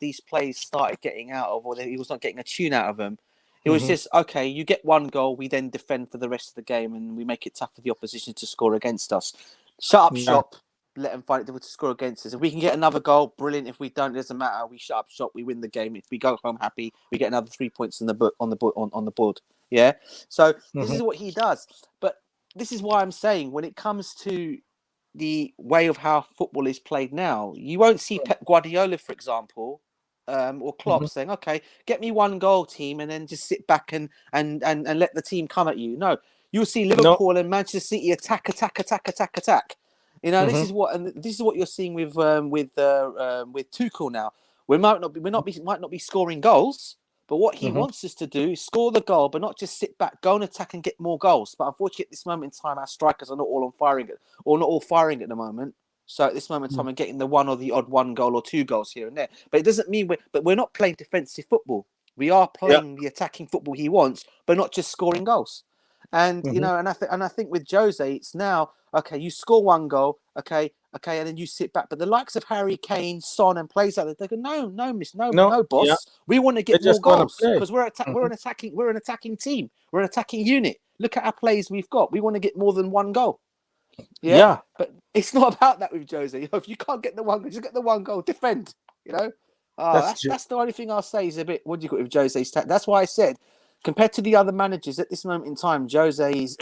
these players started getting out of, or he was not getting a tune out of them, it was just okay. You get one goal, we then defend for the rest of the game, and we make it tough for the opposition to score against us. Shut up shop. Let them find it to score against us. If we can get another goal, brilliant. If we don't, it doesn't matter. We shut up shop. We win the game. If we go home happy, we get another 3 points on the board. Yeah. So this is what he does. But this is why I'm saying when it comes to the way of how football is played now, you won't see Pep Guardiola, for example, or Klopp saying, "Okay, get me one goal, team," and then just sit back and let the team come at you. No, you'll see Liverpool and Manchester City attack. This is what you're seeing with Tuchel now. We might not be scoring goals, but what he wants us to do is score the goal, but not just sit back, go and attack and get more goals. But unfortunately, at this moment in time, our strikers are not all firing at the moment. So at this moment in time, we're getting the one or the odd one goal or two goals here and there. But it doesn't mean we're not playing defensive football. We are playing the attacking football he wants, but not just scoring goals. And I think with Jose, it's now okay. You score one goal, okay, and then you sit back. But the likes of Harry Kane, Son, and players like that, they go, no, boss. Yeah. We want to get more goals because we're an attacking team. We're an attacking unit. Look at our plays we've got. We want to get more than one goal. Yeah, but it's not about that with Jose. If you can't get the one, just get the one goal. Defend. That's the only thing I'll say is a bit. What do you got with Jose's? That's why I said, compared to the other managers at this moment in time, Jose is.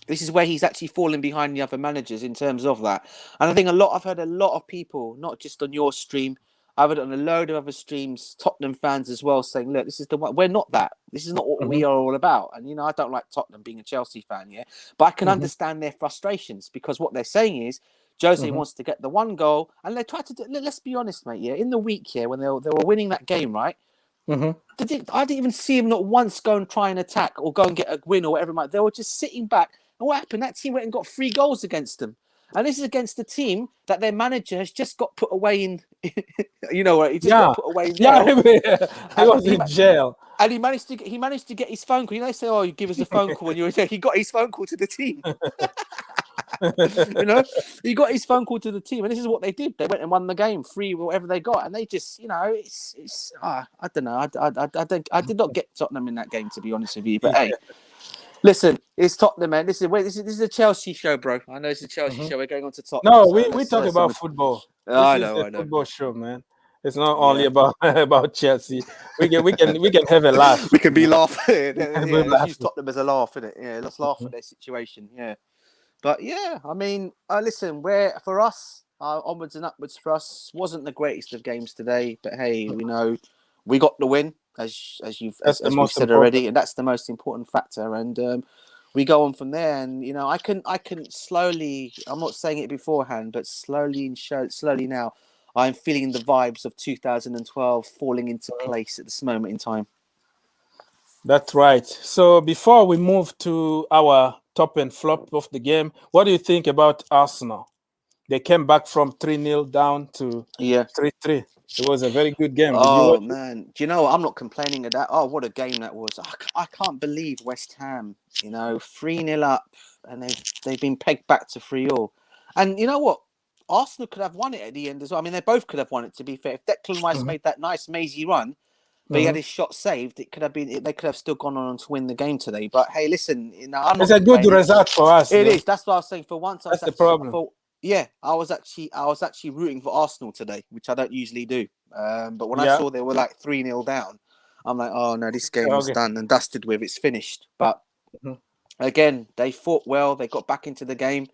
This is where he's actually fallen behind the other managers in terms of that. And I think I've heard a lot of people, not just on your stream, I've heard it on a load of other streams, Tottenham fans as well, saying, look, this is the one. We're not that. This is not what we are all about. And, I don't like Tottenham being a Chelsea fan, but I can understand their frustrations because what they're saying is Jose wants to get the one goal. And they try to do, let's be honest, mate, in the week here when they were winning that game, right? I didn't even see him not once go and try and attack or go and get a win or whatever. They were just sitting back. And what happened? That team went and got 3 goals against them. And this is against the team that their manager has just got put away in. He just got put away in jail. He was in jail. And he managed to get his phone call. They say, "Oh, you give us a phone call when you were there." He got his phone call to the team. He got his phone call to the team, and this is what they did. They went and won the game, 3 whatever they got, and they just, I don't know. I did not get Tottenham in that game, to be honest with you. But hey. Listen, it's Tottenham, man. This is a Chelsea show, bro. I know it's a Chelsea show. We're going on to Tottenham. No, we talk about football. I know. Football show, man. It's not only about about Chelsea. We can have a laugh. We can be laughing. We're Let's use laughing. Tottenham as a laugh, innit? Yeah, let's laugh at their situation. Yeah, but yeah, I mean, listen, for us, onwards and upwards for us wasn't the greatest of games today. But hey, we know we got the win, as we've said already, and that's the most important factor. And we go on from there. And I can slowly. I'm not saying it beforehand, but slowly now, I'm feeling the vibes of 2012 falling into place at this moment in time. That's right. So before we move to our top and flop of the game, what do you think about Arsenal? They came back from 3-0 down to 3-3. It was a very good game. Did you watch it? Man, do you know what? I'm not complaining of that. Oh, what a game that was! I can't believe West Ham, 3-0 up, and they've been pegged back to 3-0. And you know what? Arsenal could have won it at the end as well. I mean, they both could have won it. To be fair, if Declan Rice made that nice mazy run, but he had his shot saved, it could have been. They could have still gone on to win the game today. But hey, listen, I'm it's a good result for us. It is. That's what I was saying. For once, that's the problem. I was actually rooting for Arsenal today, which I don't usually do. But when I saw they were like 3-0 down, I'm like, oh no, this game is done and dusted with. It's finished. But again, they fought well. They got back into the game.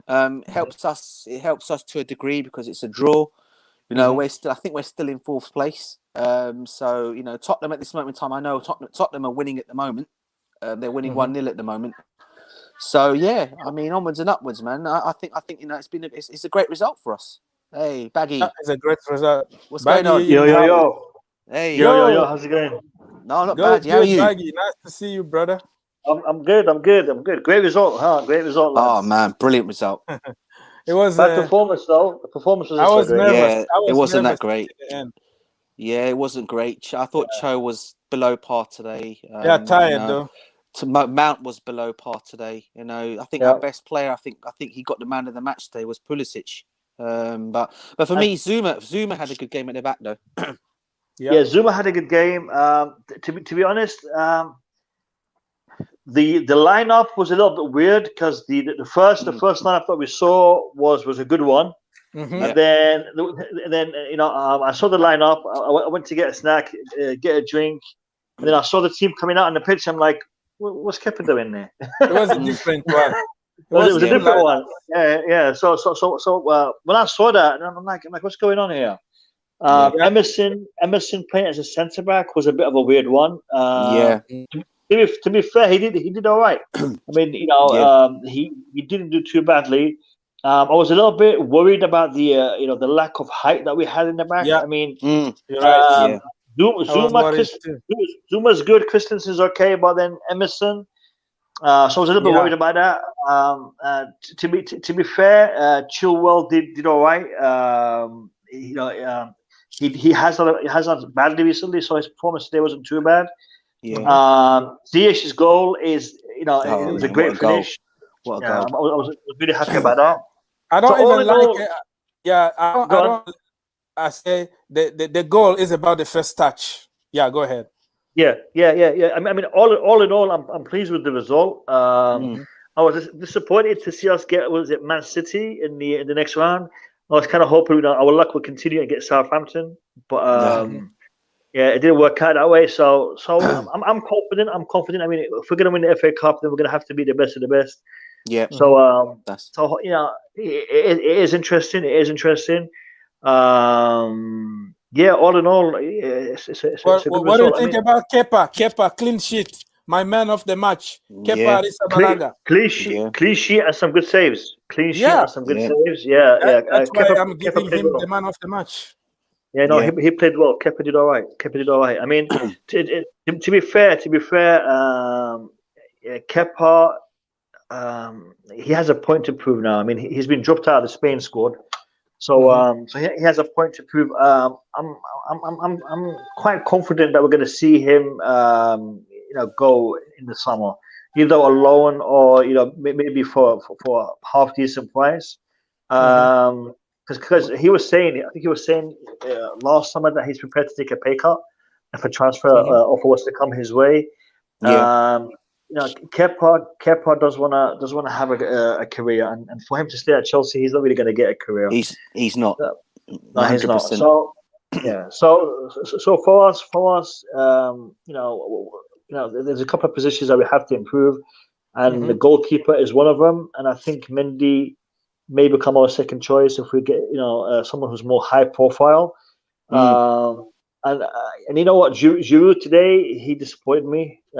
It helps us to a degree because it's a draw. I think we're still in fourth place. So Tottenham at this moment in time, I know Tottenham are winning at the moment. They're winning 1-0 at the moment. So yeah, I mean onwards and upwards, man. I think it's a great result for us. Hey, Baggy, it's a great result. What's going on? Yo. Hey, yo. How's it going? No, not bad. How are you? Baggy. Nice to see you, brother. I'm good. Great result, huh? Great result, lads. Oh man, brilliant result. It was bad performance though. The performance was so great. Nervous. Yeah, it wasn't that great. Yeah, it wasn't great. I thought Cho was below par today. Tired though. Mount was below par today. I think our best player. I think he got the man of the match today was Pulisic. But for me, Zuma had a good game at the back though. Yeah, Zuma had a good game. To be honest, the lineup was a little bit weird because the first lineup that we saw was a good one. And then I saw the lineup. I went to get a snack, get a drink, and then I saw the team coming out on the pitch. I'm like, what's Kepa doing there? It was a different one. It was a different one. Yeah. So when I saw that, I'm like, what's going on here? Emerson playing as a centre back was a bit of a weird one. To be fair, he did all right. I mean, he didn't do too badly. I was a little bit worried about the lack of height that we had in the back. I mean, you're right. Zuma's good. Christensen's okay, but then Emerson. So I was a little bit worried about that. To be fair, Chilwell did all right. He has done badly recently, so his performance today wasn't too bad. Ziyech's goal is it was a great finish. What a goal! I was really happy about that. I don't even like it. Yeah, I don't. I say the goal is about the first touch. Yeah, go ahead. Yeah. I mean, all in all, I'm pleased with the result. I was disappointed to see us get Man City in the next round. I was kind of hoping our luck would continue and get Southampton, but it didn't work out that way. So I'm confident. I mean, if we're gonna win the FA Cup, then we're gonna have to be the best of the best. Yeah. So it is interesting. All in all, it's a good what result. do you think about Kepa? Kepa, clean sheet, my man of the match. Kepa Arrizabalaga. Clean sheet and some good saves. Saves. That's why I'm giving him the man of the match. He played well. Kepa did all right. I mean, to be fair, Kepa, he has a point to prove now. I mean, he's been dropped out of the Spain squad. So he has a point to prove. I'm quite confident that we're going to see him, go in the summer, either a loan or maybe for a half decent price. Because he was saying, last summer that he's prepared to take a pay cut if a transfer offer was to come his way. Kepa does want to have a career, and for him to stay at Chelsea, he's not really going to get a career. He's not. No, he's not. So Yeah. So for us, there's a couple of positions that we have to improve, and the goalkeeper is one of them. And I think Mendy may become our second choice if we get, someone who's more high profile. And you know what, Giroud today, he disappointed me. He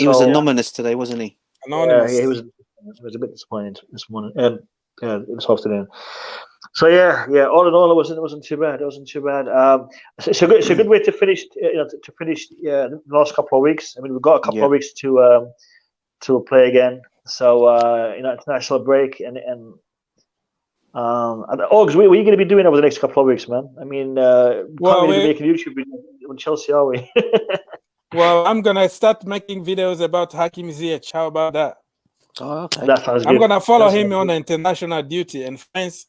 was anonymous today, wasn't he? Anonymous. Yeah, he was a bit disappointed this morning. This afternoon. So yeah. All in all, it wasn't too bad. It wasn't too bad. It's a good way to finish. To finish the last couple of weeks. I mean, we've got a couple of weeks to play again. So international break and Oggs, what are you going to be doing over the next couple of weeks, man? I mean, can't really be making YouTube videos on Chelsea, are we? Well, I'm gonna start making videos about Hakim Ziyech. How about that? Oh, okay. That sounds good. I'm gonna follow him on international duty, and friends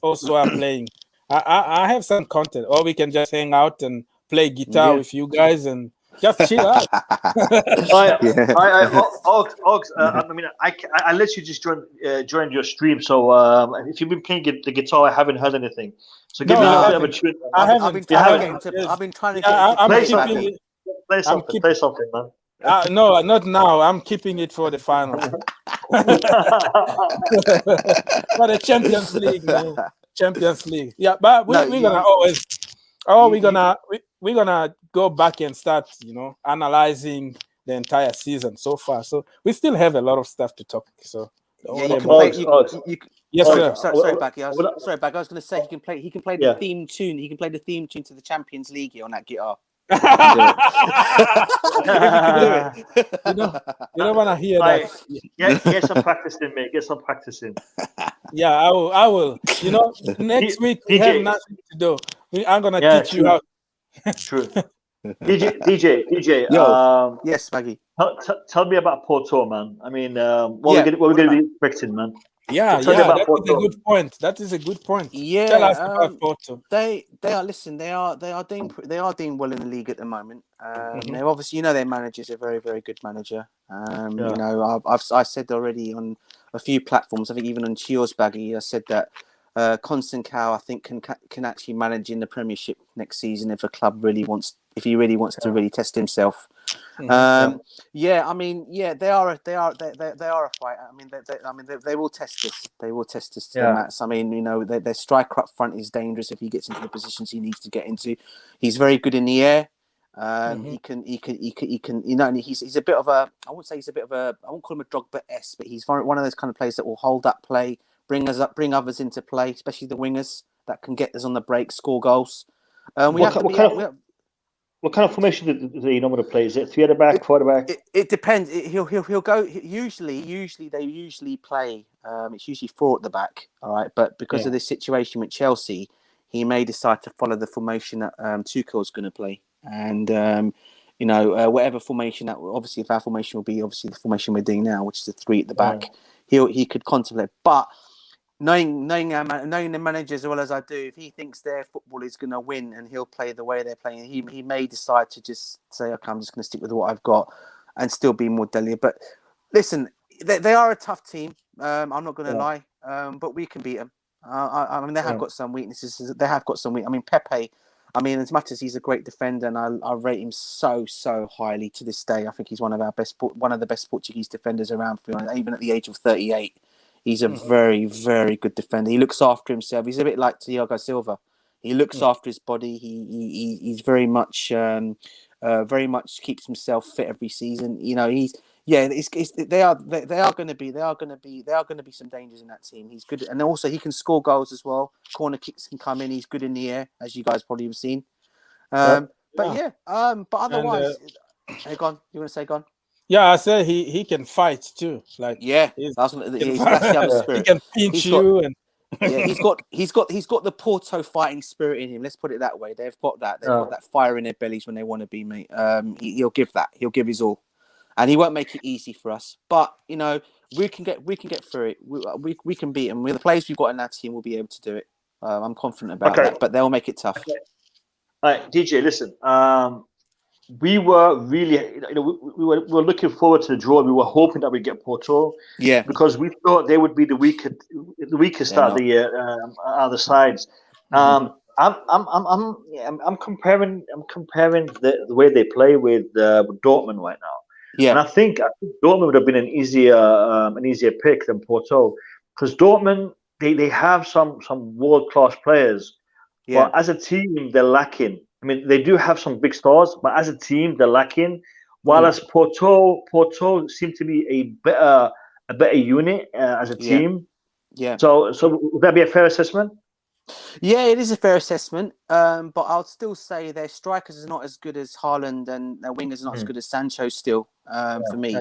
also are playing. I have some content, or we can just hang out and play guitar with you guys and just chill out. Oggs, I mean, I literally just joined your stream, so if you've been playing the guitar, I haven't heard anything. So give me a bit of a tune. I've been trying to get. Play something, man. No, not now. I'm keeping it for the final. For the Champions League, man. Champions League. Yeah, but we're gonna always. We're gonna go back and start, analyzing the entire season so far. So we still have a lot of stuff to talk. So yes, sir. Sorry, Baggy. Sorry, Baggy. I was going to say he can play the theme tune. He can play the theme tune to the Champions League on that guitar. You don't want to hear that. Get some practicing, mate. Get some practicing. Yeah, I will. Next week we have nothing to do. I'm gonna teach you how. True. DJ. Yo. Yes, Maggie. Tell me about Porto, man. I mean, what we're going to be expecting, man. That is a good point. That is a good point. Yeah, tell us about Porto. They are doing well in the league at the moment. They're obviously, their manager's a very, very good manager. I said already on a few platforms. I think even on Chios Baggy, I said that Constant Cow, I think, can actually manage in the Premiership next season if he really wants to really test himself. They are a fight. I mean, they will test this. They will test this to the max. I mean, their striker up front is dangerous if he gets into the positions he needs to get into. He's very good in the air. He can. He's a bit of a. I won't say he's a bit of a. I won't call him a Drogba-esque, but he's one of those kind of players that will hold up play, bring others into play, especially the wingers that can get us on the break, score goals. What kind of formation do you normally play? Is it 3 at the back, 4 at the back? It depends. He'll go. Usually they play. It's usually 4 at the back. All right, but because of this situation with Chelsea, he may decide to follow the formation that Tuchel's going to play, and whatever formation that obviously if our formation will be obviously the formation we're doing now, which is a 3 at the back, he could contemplate, but. Knowing the manager as well as I do, if he thinks their football is going to win and he'll play the way they're playing, he may decide to just say, okay, I'm just going to stick with what I've got and still be more deadly. But listen, they are a tough team. I'm not going to lie, but we can beat them. I mean, they have got some weaknesses. They have got some weaknesses. I mean, Pepe, as much as he's a great defender and I rate him so highly to this day, I think he's one of the best Portuguese defenders around, even at the age of 38. He's a very, very good defender. He looks after himself. He's a bit like Thiago Silva. He looks after his body. He's very much keeps himself fit every season. They are going to be some dangers in that team. He's good, and also he can score goals as well. Corner kicks can come in. He's good in the air, as you guys probably have seen. But otherwise, hey, go on. You want to say go on? Yeah, I said he can fight too. Like that's the other spirit. He can pinch you and he's got the Porto fighting spirit in him. Let's put it that way. They've got that. They've got that fire in their bellies when they want to be, mate. He'll give that. He'll give his all, and he won't make it easy for us. But we can get through it. We can beat him. With the players we've got in that team, we'll be able to do it. I'm confident about that. But they'll make it tough. Okay. All right, DJ, listen. We were really, we were looking forward to the draw. We were hoping that we'd get Porto, because we thought they would be the weakest start of the year, out of the sides. I'm comparing the way they play with Dortmund right now, and I think Dortmund would have been an easier pick than Porto, because Dortmund they have some world class players, but as a team they're lacking. I mean, they do have some big stars, but as a team they're lacking. While as Porto seem to be a better unit as a team. Yeah. So would that be a fair assessment? Yeah, it is a fair assessment. But I'll still say their strikers are not as good as Haaland, and their wingers are not as good as Sancho still, for me.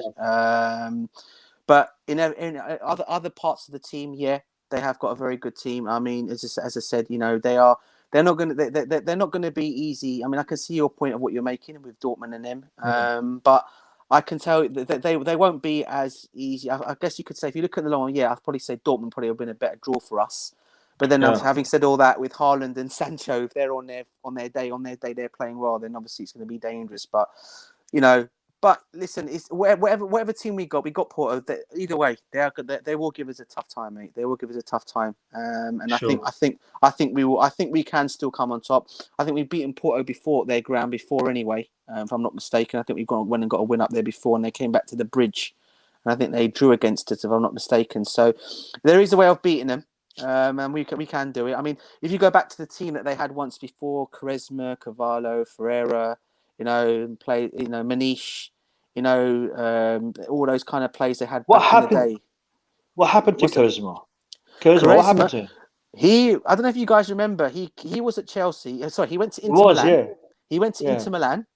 But in other parts of the team, they have got a very good team. I mean, as I said, they're not going to they're not going to be easy. I mean, I can see your point of what you're making with Dortmund and them. But I can tell that they won't be as easy. I guess you could say, if you look at the long, I'd probably say Dortmund probably have been a better draw for us. But then, having said all that, with Haaland and Sancho, if they're on their day, they're playing well, then obviously it's going to be dangerous. But but listen, it's whatever team we got Porto. Either way, they will give us a tough time, mate. They will give us a tough time. And sure. I think we will. I think we can still come on top. I think we've beaten Porto before at their ground before, anyway. If I'm not mistaken, I think we've went and got a win up there before, and they came back to the bridge, and I think they drew against us, if I'm not mistaken. So there is a way of beating them. And we can do it. I mean, if you go back to the team that they had once before, Quaresma, Cavallo, Ferreira, Manish, all those kind of plays they had back in the day. What happened to Quaresma? What happened to him? I don't know if you guys remember, he was at Chelsea. Sorry, he went to Inter Milan. He went to Inter Milan.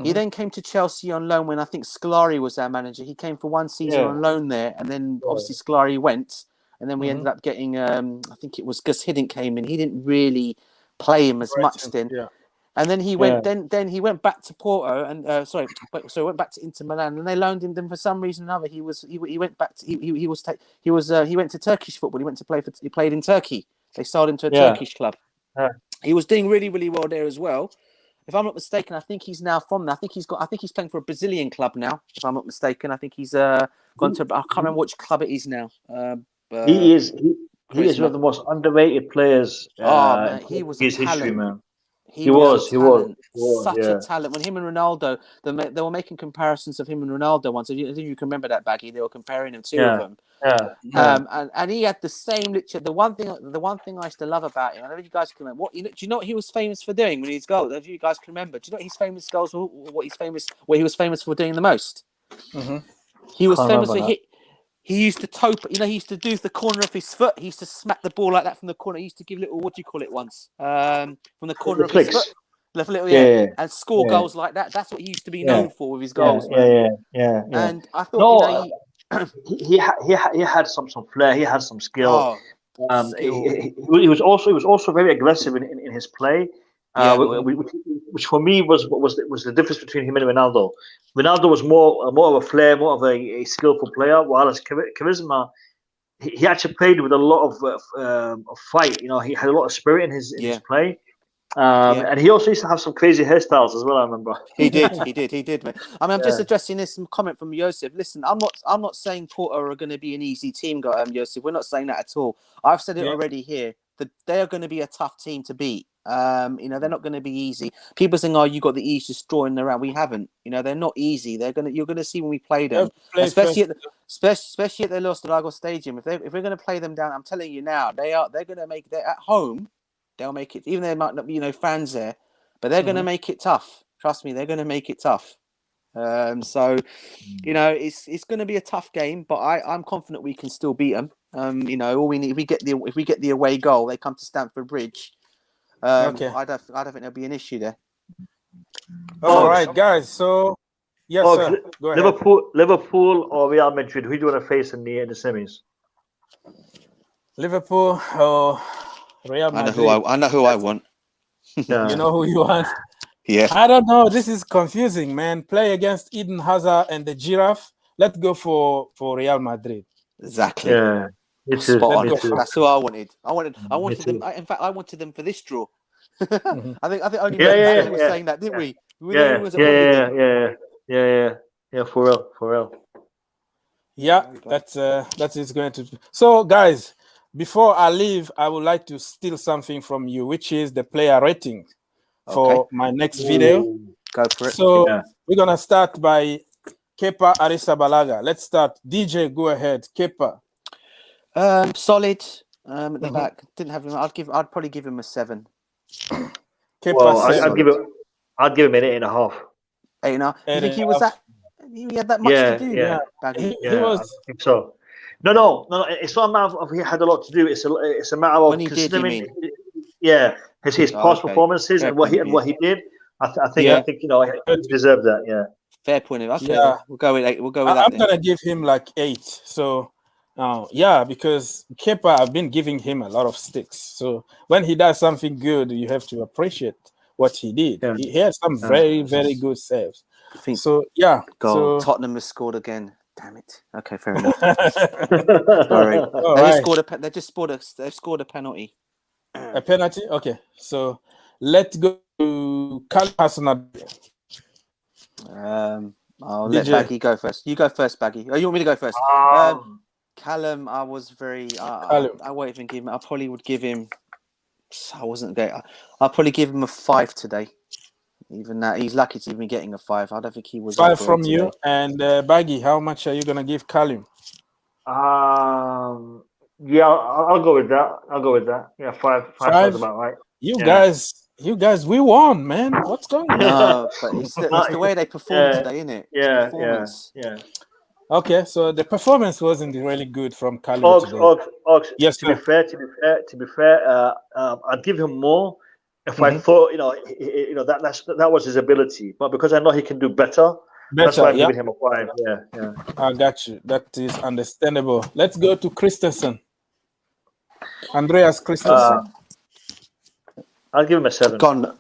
He then came to Chelsea on loan when I think Scolari was their manager. He came for one season on loan there, and then obviously Scolari went. And then we ended up getting, I think it was Gus Hiddink came in. He didn't really play him as much then. Yeah. And then he went. Then he went back to Porto and went back to Inter Milan, and they loaned him. Then for some reason or another, he went back to he went to Turkish football. He went to play for. He played in Turkey. They sold him to a Turkish club. He was doing really, really well there as well. If I'm not mistaken, I think he's now from there. I think he's playing for a Brazilian club now. If I'm not mistaken, I think he's gone to. I can't remember which club it is now. He is one of the most underrated players. Man, he was his a talent. History, man. He was such a talent. When him and Ronaldo, they were making comparisons of him and Ronaldo once. If you can remember that, Baggy, they were comparing them, two of them. And he had the same the one thing I used to love about him. I don't know if you guys can remember. Do you know what he was famous for doing with his goals? If you guys can remember, do you know what his famous goals? What he was famous for doing the most? Mm-hmm. He was famous for He used to tope, he used to do the corner of his foot. He used to smack the ball like that from the corner. He used to give little, what do you call it once? From the corner of his foot. And score goals like that. That's what he used to be known for with his goals, man. Yeah. And I thought, he had some flair. He had some skill. He was also very aggressive in his play. Which for me was the difference between him and Ronaldo. Ronaldo was more of a flair, more of a skillful player, while as Charisma, he actually played with a lot of fight. He had a lot of spirit in his play. And he also used to have some crazy hairstyles as well. I remember. He did, man. I mean, I'm just addressing this comment from Joseph. Listen, I'm not saying Porto are going to be an easy team, Joseph. We're not saying that at all. I've said it already here that they are going to be a tough team to beat. They're not going to be easy. People saying, "Oh, you got the easiest draw in the round." We haven't. They're not easy. You're going to see when we play them, especially at the Los Dragos Stadium. If we're going to play them down, I'm telling you now, they're going to make. They're at home. They'll make it, even though there might not be fans there, but they're going to make it tough. Trust me, they're going to make it tough. So it's going to be a tough game, but I'm confident we can still beat them. All we need, if we get the away goal, they come to Stamford Bridge. I don't think there'll be an issue there. All right, guys. So yes, sir. Go ahead. Liverpool or Real Madrid? Who do you want to face in the semis? Liverpool or Real Madrid. I know who I want. You know who you want? Yeah. I don't know. This is confusing, man. Play against Eden Hazard and the Giraffe. Let's go for Real Madrid. Exactly. Yeah. Spot on. That's who I wanted. I wanted them. In fact, I wanted them for this draw. I think only we were saying that, didn't we? Yeah. For real. Yeah, that is going to. So, guys, before I leave, I would like to steal something from you, which is the player rating for my next video. Go for it. So we're gonna start by Kepa Arrizabalaga. Let's start. DJ, go ahead. Kepa. Solid. At the back, didn't have him. I'd probably give him a 7. Kepa Well, 7. I'd give him an 8.5. 8.5. You think he was that? He had that much to do. Yeah. He I was. think so. No. It's not a matter of he had a lot to do. It's a matter of When he did, you mean? Yeah, his past performances Fair and what point he did. I think he deserved that. Yeah. Fair point of view. Okay, Yeah. we'll go with 8. We'll go with that. I'm gonna give him like 8. So, because Kepa, I've been giving him a lot of sticks. So when he does something good, you have to appreciate what he did. Yeah. He had some very, very good saves. I think So yeah. goal. So Tottenham has scored again. Damn it. Okay, fair enough. Sorry. They've scored a penalty. A penalty? Okay. So let's go to Cal Hassan. I'll let DJ. Baggy go first. You go first, Baggy. Oh, you want me to go first? Callum, I was very. Callum. I won't even give him. I probably would give him. I wasn't going. I'll probably give him a 5 today. Even that, he's lucky to be getting a 5. I don't think he was 5 from today. you. And Baggy, how much are you gonna give Callum? Yeah, I'll go with that. Yeah, 5 sounds about right. You guys, we won, man. What's going on? No, but it's the way they performed today, isn't it? Yeah, Performance. yeah. Okay, so the performance wasn't really good from Callum today. Ox, Yes, to be fair, I'd give him more if I thought, that was his ability. But because I know he can do better, that's why I'm giving him a 5. Yeah. I got you. That is understandable. Let's go to Christensen. Andreas Christensen. I'll give him a 7. Gone.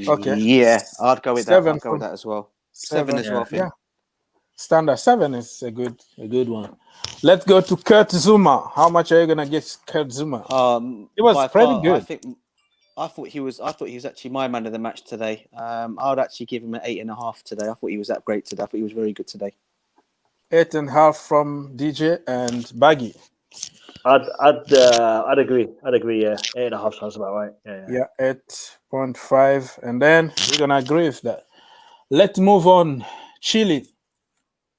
Okay. Yeah, I'd go with 7 that. I'll go with that as well. 7 as well. Yeah. Standard 7 is a good one. Let's go to Kurt Zuma. How much are you gonna get Kurt Zuma? It was pretty good. I thought he was actually my man of the match today. I would actually give him an 8.5 today. I thought he was that great today. I thought he was very good today. 8.5 from DJ and Baggy. I'd agree. Yeah, 8.5 sounds about right. Yeah, 8.5, and then we're gonna agree with that. Let's move on. Chile.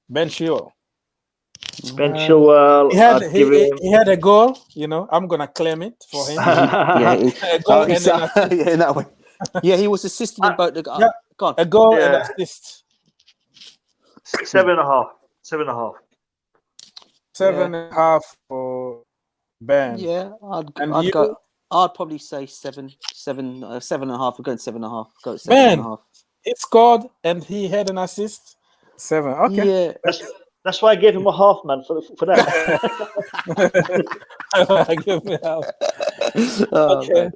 Ben Chilwell. Ben Chilwell. He had a goal. I'm gonna claim it for him. A goal and an assist. In that way. Yeah, he was assisted in both. A goal and assist. 7.5. 7.5. 7.5 for Ben. Yeah, I'd probably say 7.5. We're going 7.5. Go 7.5. Ben, he scored and he had an assist. 7. Okay. Yeah. That's why I gave him a half, man, for that. I give him a half. Okay.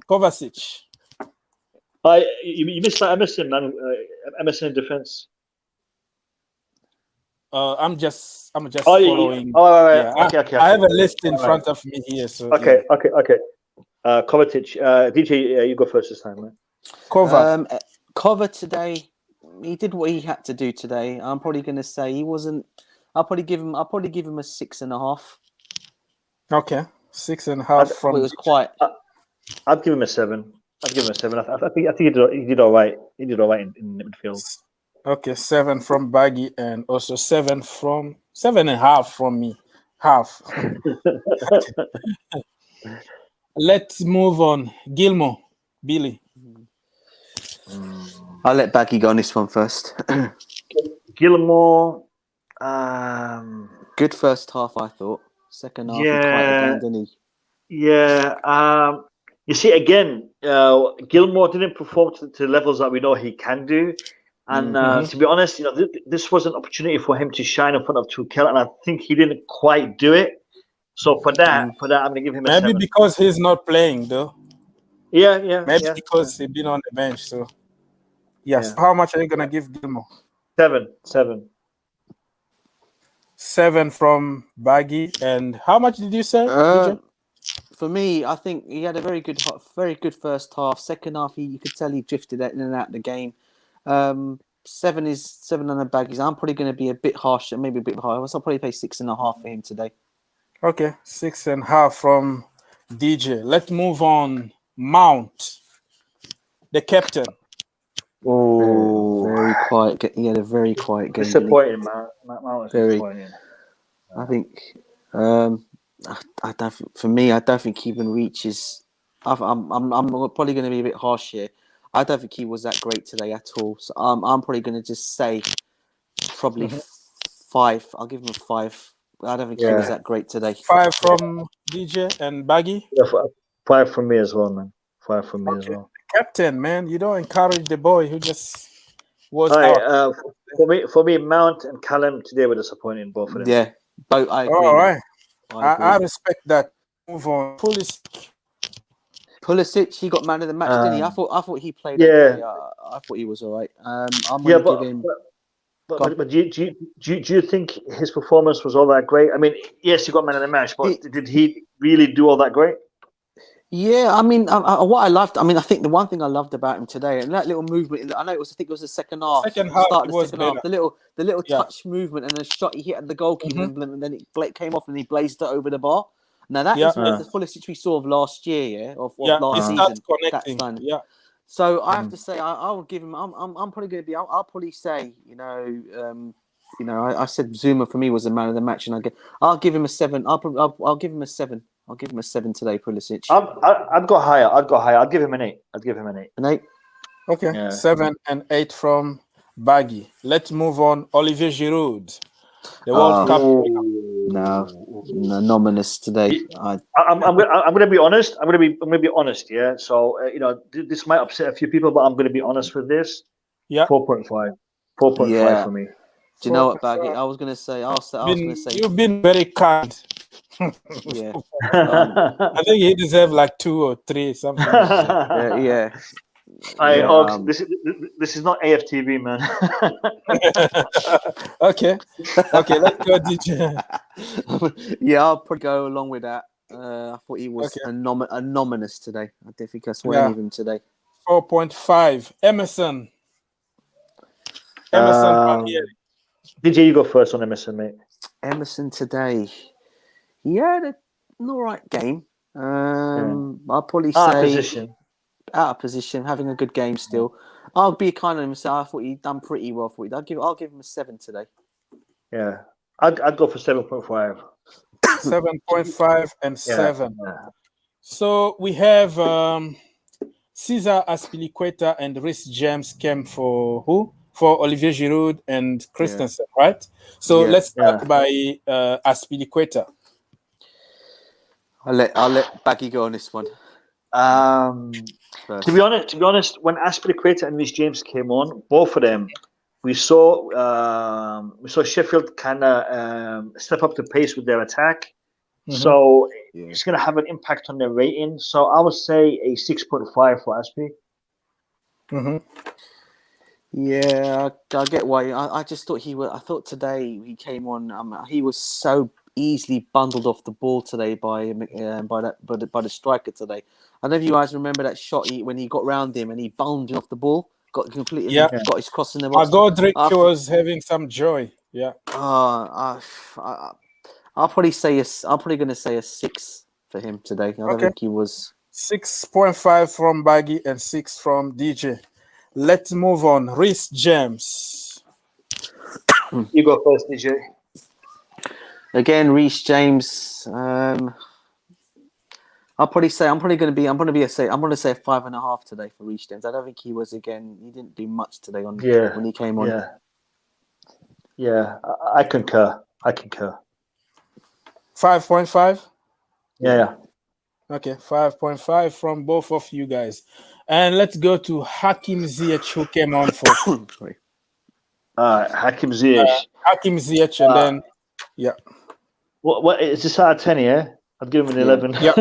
Kovacic. You missed that Emerson, man. Emerson in defense. I'm just following. Okay. I have a list in front of me here. So okay. Kovacic. DJ, you go first this time, man. Kova today, he did what he had to do today. I'm probably going to say he wasn't. I'll probably give him a 6.5. Okay, 6.5 from. It was quite. I'd give him a 7. I think he did all right. He did all right in the midfield. Okay, 7 from Baggy and also 7.5 from me. Half. Let's move on. Gilmore, Billy. I'll let Baggy go on this one first. Gilmore. Good first half, I thought. Second half, he quite abandoned. You see, again, Gilmore didn't perform to levels that we know he can do. And to be honest, this was an opportunity for him to shine in front of Tuchel, and I think he didn't quite do it. So for that, I'm going to give him a 7. Maybe because he's not playing, though. Yeah. Maybe because he's been on the bench. So, yes. How much are you going to give Gilmore? 7. 7 from Baggy. And how much did you say? For me, I think he had a very good first half. Second half, you could tell he drifted in and out of the game. 7 on the Baggies. I'm probably going to be a bit harsh, maybe a bit higher. I'll probably pay 6.5 for him today. Okay, 6.5 from DJ. Let's move on. Mount, the captain. Oh, Very quiet. He had a very quiet game. Didn't he? disappointing, man. That was Very. disappointing. I think. I don't. For me, I don't think he even reaches. I'm probably going to be a bit harsh here. I don't think he was that great today at all. So I'm probably going to just say probably 5. I'll give him a 5. I don't think he was that great today. 5 from DJ and Baggy. Yeah, 5 from me as well, man. 5 from me as well. Captain, man, you don't encourage the boy who just was All out. right, for me, Mount and Callum today were disappointing, both of them. Yeah, both. I agree. All right, I agree. I respect that. Move on. Pulisic, he got man of the match, didn't he? I thought he played yeah. okay. I thought he was all right. I'm going to give him. But do you think his performance was all that great? I mean, yes, he got man of the match, but did he really do all that great? Yeah, I mean, what I loved. I mean, I think the one thing I loved about him today, and that little movement. I know I think it was the second half. Second half, start of it the was second half. better. The little touch movement and the shot he hit at the goalkeeper, and then it came off and he blazed it over the bar. Now that is what the Pulisic we saw of last year, of last season. That's done. Yeah. So I have to say, I will give him. I'm probably going to be. I'll probably say, I said Zuma for me was the man of the match, and I'll give him a 7. I'll give him a 7. I'll give him a 7 today, Pulisic. I'd go higher. I'd give him an 8. An 8. Okay. 7 and 8 from Baggy. Let's move on. Olivier Giroud, the World Cup. No, nominous today. I'm going to be honest. I'm going to be honest. Yeah. So this might upset a few people, but I'm going to be honest with this. Yeah. 4.5. 4.5 for me. Do you know what, Baggy? I was going to say. You've been very kind. Yeah. I think he deserves like 2 or 3 something. Yeah. This is not AFTV, man. Okay, let's go, DJ. Yeah, I'll probably go along with that. I thought he was anonymous today. I don't think I swear any of him today. 4.5. Emerson. DJ, you go first on Emerson, mate. Emerson today. He had an all right game. I'll probably say out of position, having a good game still. I'll be kind of himself. I thought he'd done pretty well for it. I'll give him a 7 today. Yeah, I'd go for 7.5. 7.5 and 7. Yeah. So we have Cesar Azpilicueta and Rhys James came for who? For Olivier Giroud and Christensen, right? So let's start by Azpilicueta. I'll let Baggy go on this one. To be honest, when Azpilicueta and Rhys James came on, both of them, we saw Sheffield kind of step up the pace with their attack. So it's going to have an impact on their rating. So I would say a 6.5 for Azpi. Yeah, I get why. I just thought I thought today he came on. He was so easily bundled off the ball today by the striker today. I don't know if you guys remember that shot when he got round him and he bundled off the ball, got his cross in the box. Godric was having some joy. Yeah. I'll probably going to say a 6 for him today. I don't think he was 6.5 from Baggy and 6 from DJ. Let's move on. Rhys James. You go first, DJ. Again, Rhys James. I'm going to say a 5.5 today for Rhys James. I don't think he didn't do much today when he came on. Yeah, I concur. 5.5? Yeah. Okay, 5.5 from both of you guys. And let's go to Hakim Ziyech, who came on for. Sorry. Hakim Ziyech. Hakim Ziyech, and then, What is this out of 10, yeah? I'd give him an 11. Yeah.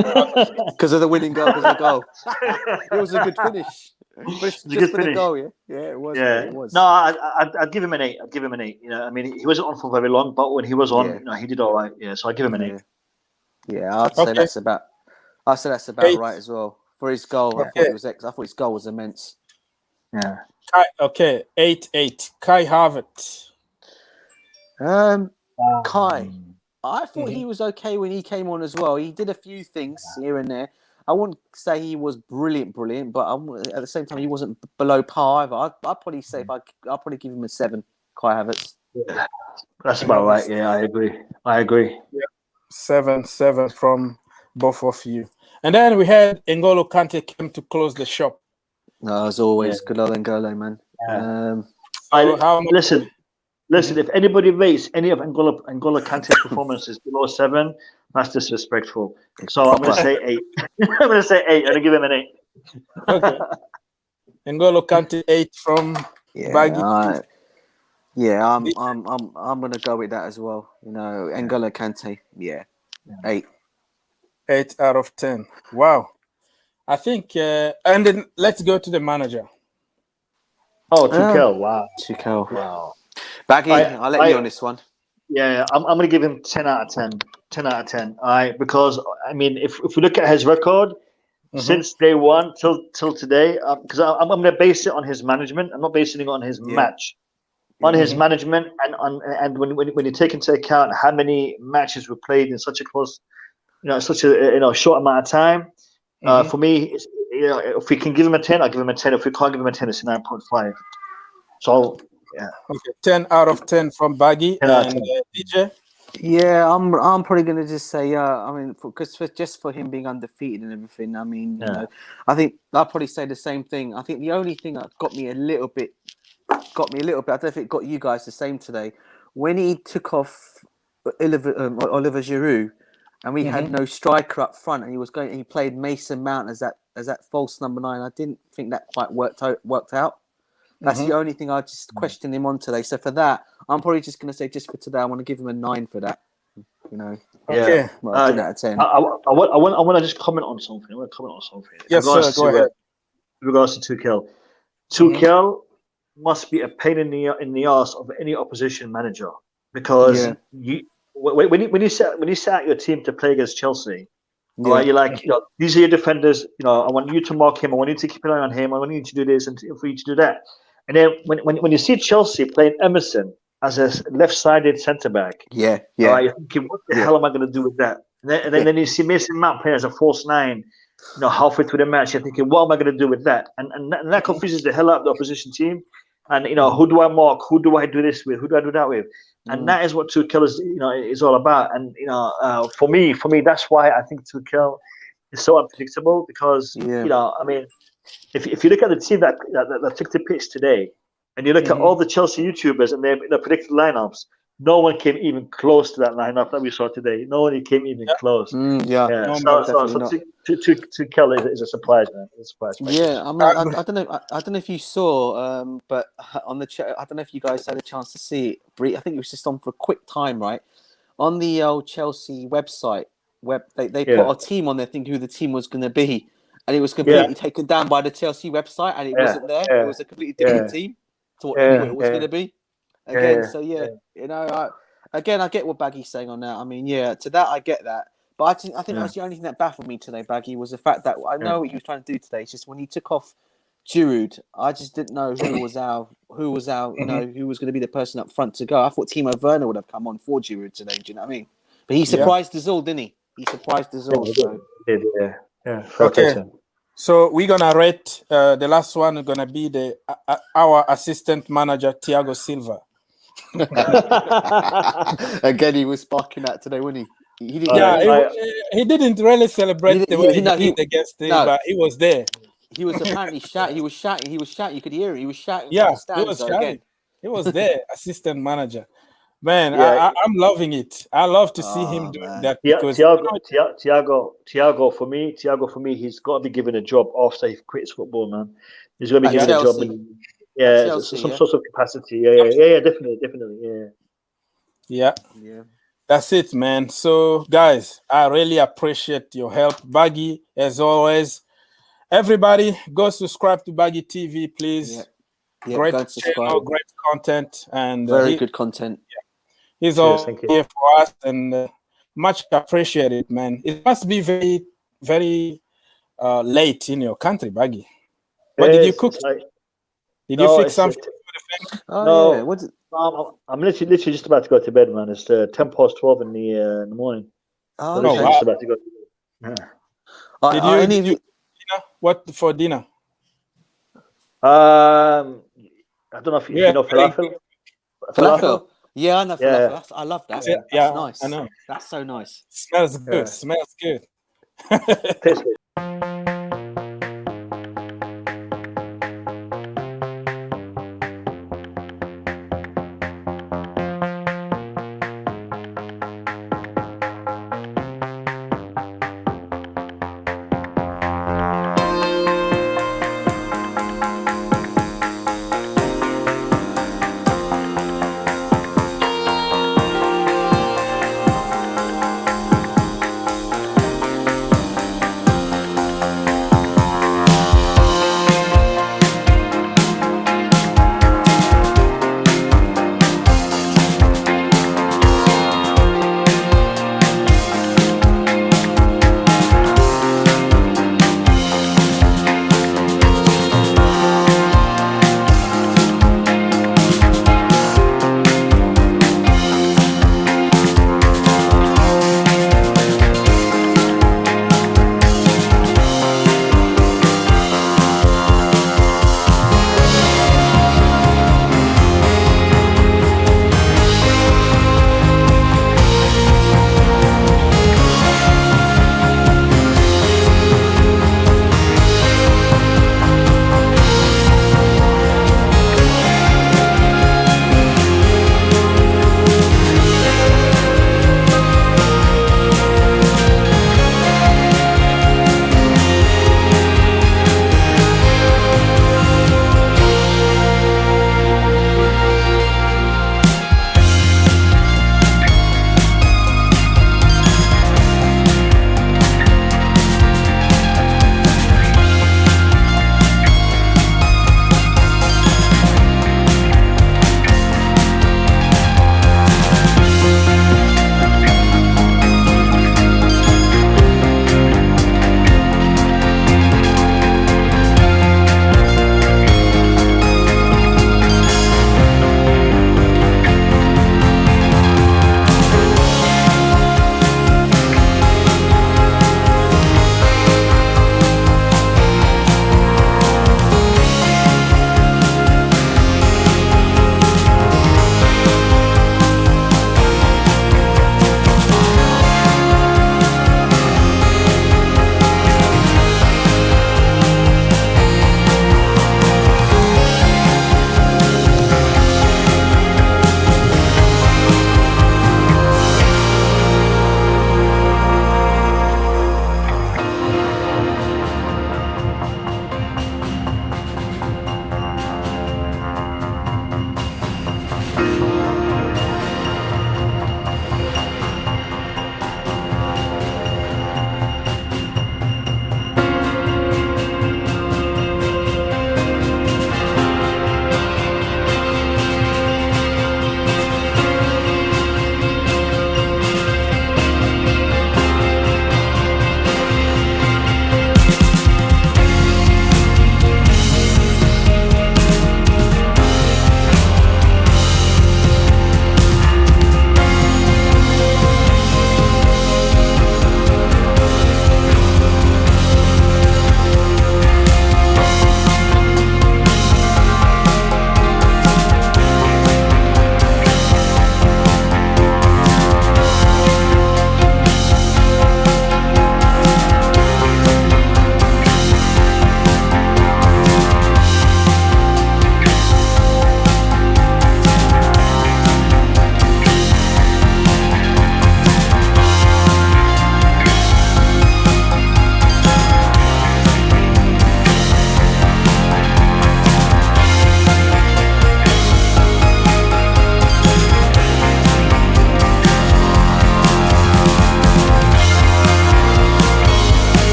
Because of the winning goal, because of the goal. It was a good finish. Just for the goal, yeah? Yeah, it was. Yeah. It was. No, I'd give him an 8. You know, I mean, he wasn't on for very long, but when he was on, he did all right. Yeah, so I'd give him an 8. Yeah, I'd say that's about right as well. For his goal, I thought his goal was immense. Yeah. 8. Kai Havertz. Kai. I thought he was okay when he came on as well. He did a few things here and there. I wouldn't say he was brilliant, but at the same time, he wasn't below par either. I'd probably say I'll probably give him a 7. Kai Havertz. Yeah, that's about right. Yeah, I agree. Yeah. 7 from both of you. And then we had N'Golo Kante came to close the shop. No, as always, good old N'Golo, man. Listen. If anybody rates any of N'Golo Kante's performances below 7, that's disrespectful. So I'm going to say 8. I'm going to say 8. I'm going to give him an 8. Okay. N'Golo Kante 8 from Baggy. I'm going to go with that as well. You know, N'Golo Kante, 8. 8 out of 10. Wow. I think, and then let's go to the manager. Oh, Tuchel. Wow. Tuchel. Wow. Baggy, I'll let you on this one. Yeah, I'm going to give him 10 out of 10. 10 out of 10. All right, because, I mean, if we look at his record, since day one till today, because I'm going to base it on his management. I'm not basing it on his match. On his management and when you take into account how many matches were played in such a close, such a short amount of time, for me, if we can give him a 10, I'll give him a 10. If we can't give him a 10, it's a 9.5. So, yeah. Okay, 10 out of 10 from Baggy and DJ. Yeah, I'm probably gonna just say I mean, just for him being undefeated and everything. I mean, you know, I think I'll probably say the same thing. I think the only thing that got me a little bit. I don't know if it got you guys the same today. When he took off Oliver Giroud, and we had no striker up front, and he played Mason Mount as that false number 9. I didn't think that quite worked out. That's the only thing I just questioned him on today. So for that, I'm probably just going to say, just for today, I want to give him a 9 for that. You know. Okay. Well, 10 out of 10. I want to just comment on something. Yes, sir. Go ahead. In regards to Tuchel, Tuchel must be a pain in the ass of any opposition manager, because when you set out your team to play against Chelsea, right, you're like, these are your defenders. I want you to mark him. I want you to keep an eye on him. I want you to do this and for you to do that. And then when you see Chelsea playing Emerson as a left-sided centre back, right, you're thinking, what the hell am I going to do with that? And then you see Mason Mount playing as a false 9. Halfway through the match, you're thinking, what am I going to do with that? And that confuses the hell out of the opposition team. And who do I mark? Who do I do this with? Who do I do that with? And that is what Tuchel is all about. And for me, that's why I think Tuchel is so unpredictable, because I mean, if you look at the team that took the pitch today, and you look at all the Chelsea YouTubers and their predicted lineups, no one came even close to that lineup that we saw today. No one came even close. So Tuchel is a surprise, man. It's a surprise. Yeah, I mean, I don't know if you saw, but on the chat, I don't know if you guys had a chance to see it. I think it was just on for a quick time, right? On the old Chelsea website, they put a team on there, thinking who the team was going to be, and it was completely taken down by the Chelsea website, and it wasn't there. It was a completely different team to what it was going to be. Again, I get what Baggy's saying on that. I mean, to that I get that, but I think that was the only thing that baffled me today, Baggy, was the fact that I know what he was trying to do today. It's just when he took off Giroud, I just didn't know who was who was going to be the person up front to go. I thought Timo Werner would have come on for Giroud today. Do you know what I mean? But he surprised us all, didn't he? He surprised us all. Okay. So we're gonna rate the last one. Is gonna be our assistant manager Thiago Silva. Again, he was sparking that today, wasn't he? He didn't really celebrate the way he did against him, but he was there. He was apparently shouting. He was shouting. You could hear it. He was shouting. Yeah, he was shouting. He was there, assistant manager. Man, I'm loving it. I love to see him doing that. Because Thiago, for me, he's got to be given a job after he quits football, man. He's got to be given a job. Some sort of capacity. Yeah, definitely. Yeah. That's it, man. So, guys, I really appreciate your help, Baggy, as always. Everybody, go subscribe to Baggy TV, please. Great channel, great content, and very good content. He's all here for us, and much appreciated, man. It must be very, very late in your country, Baggy. What did you cook? Did you fix something for the family? No. I'm literally just about to go to bed, man. It's 10 past 12 in the morning. Oh, So literally okay. just about to go to bed. Yeah. Did Any of you you? dinner? What for dinner? I don't know if Yeah, you know falafel. Falafel. Yeah, I know falafel. Yeah. I love that. Yeah, That's yeah, nice. I know. That's so nice. Smells good. Yeah. Smells good. Tastes good.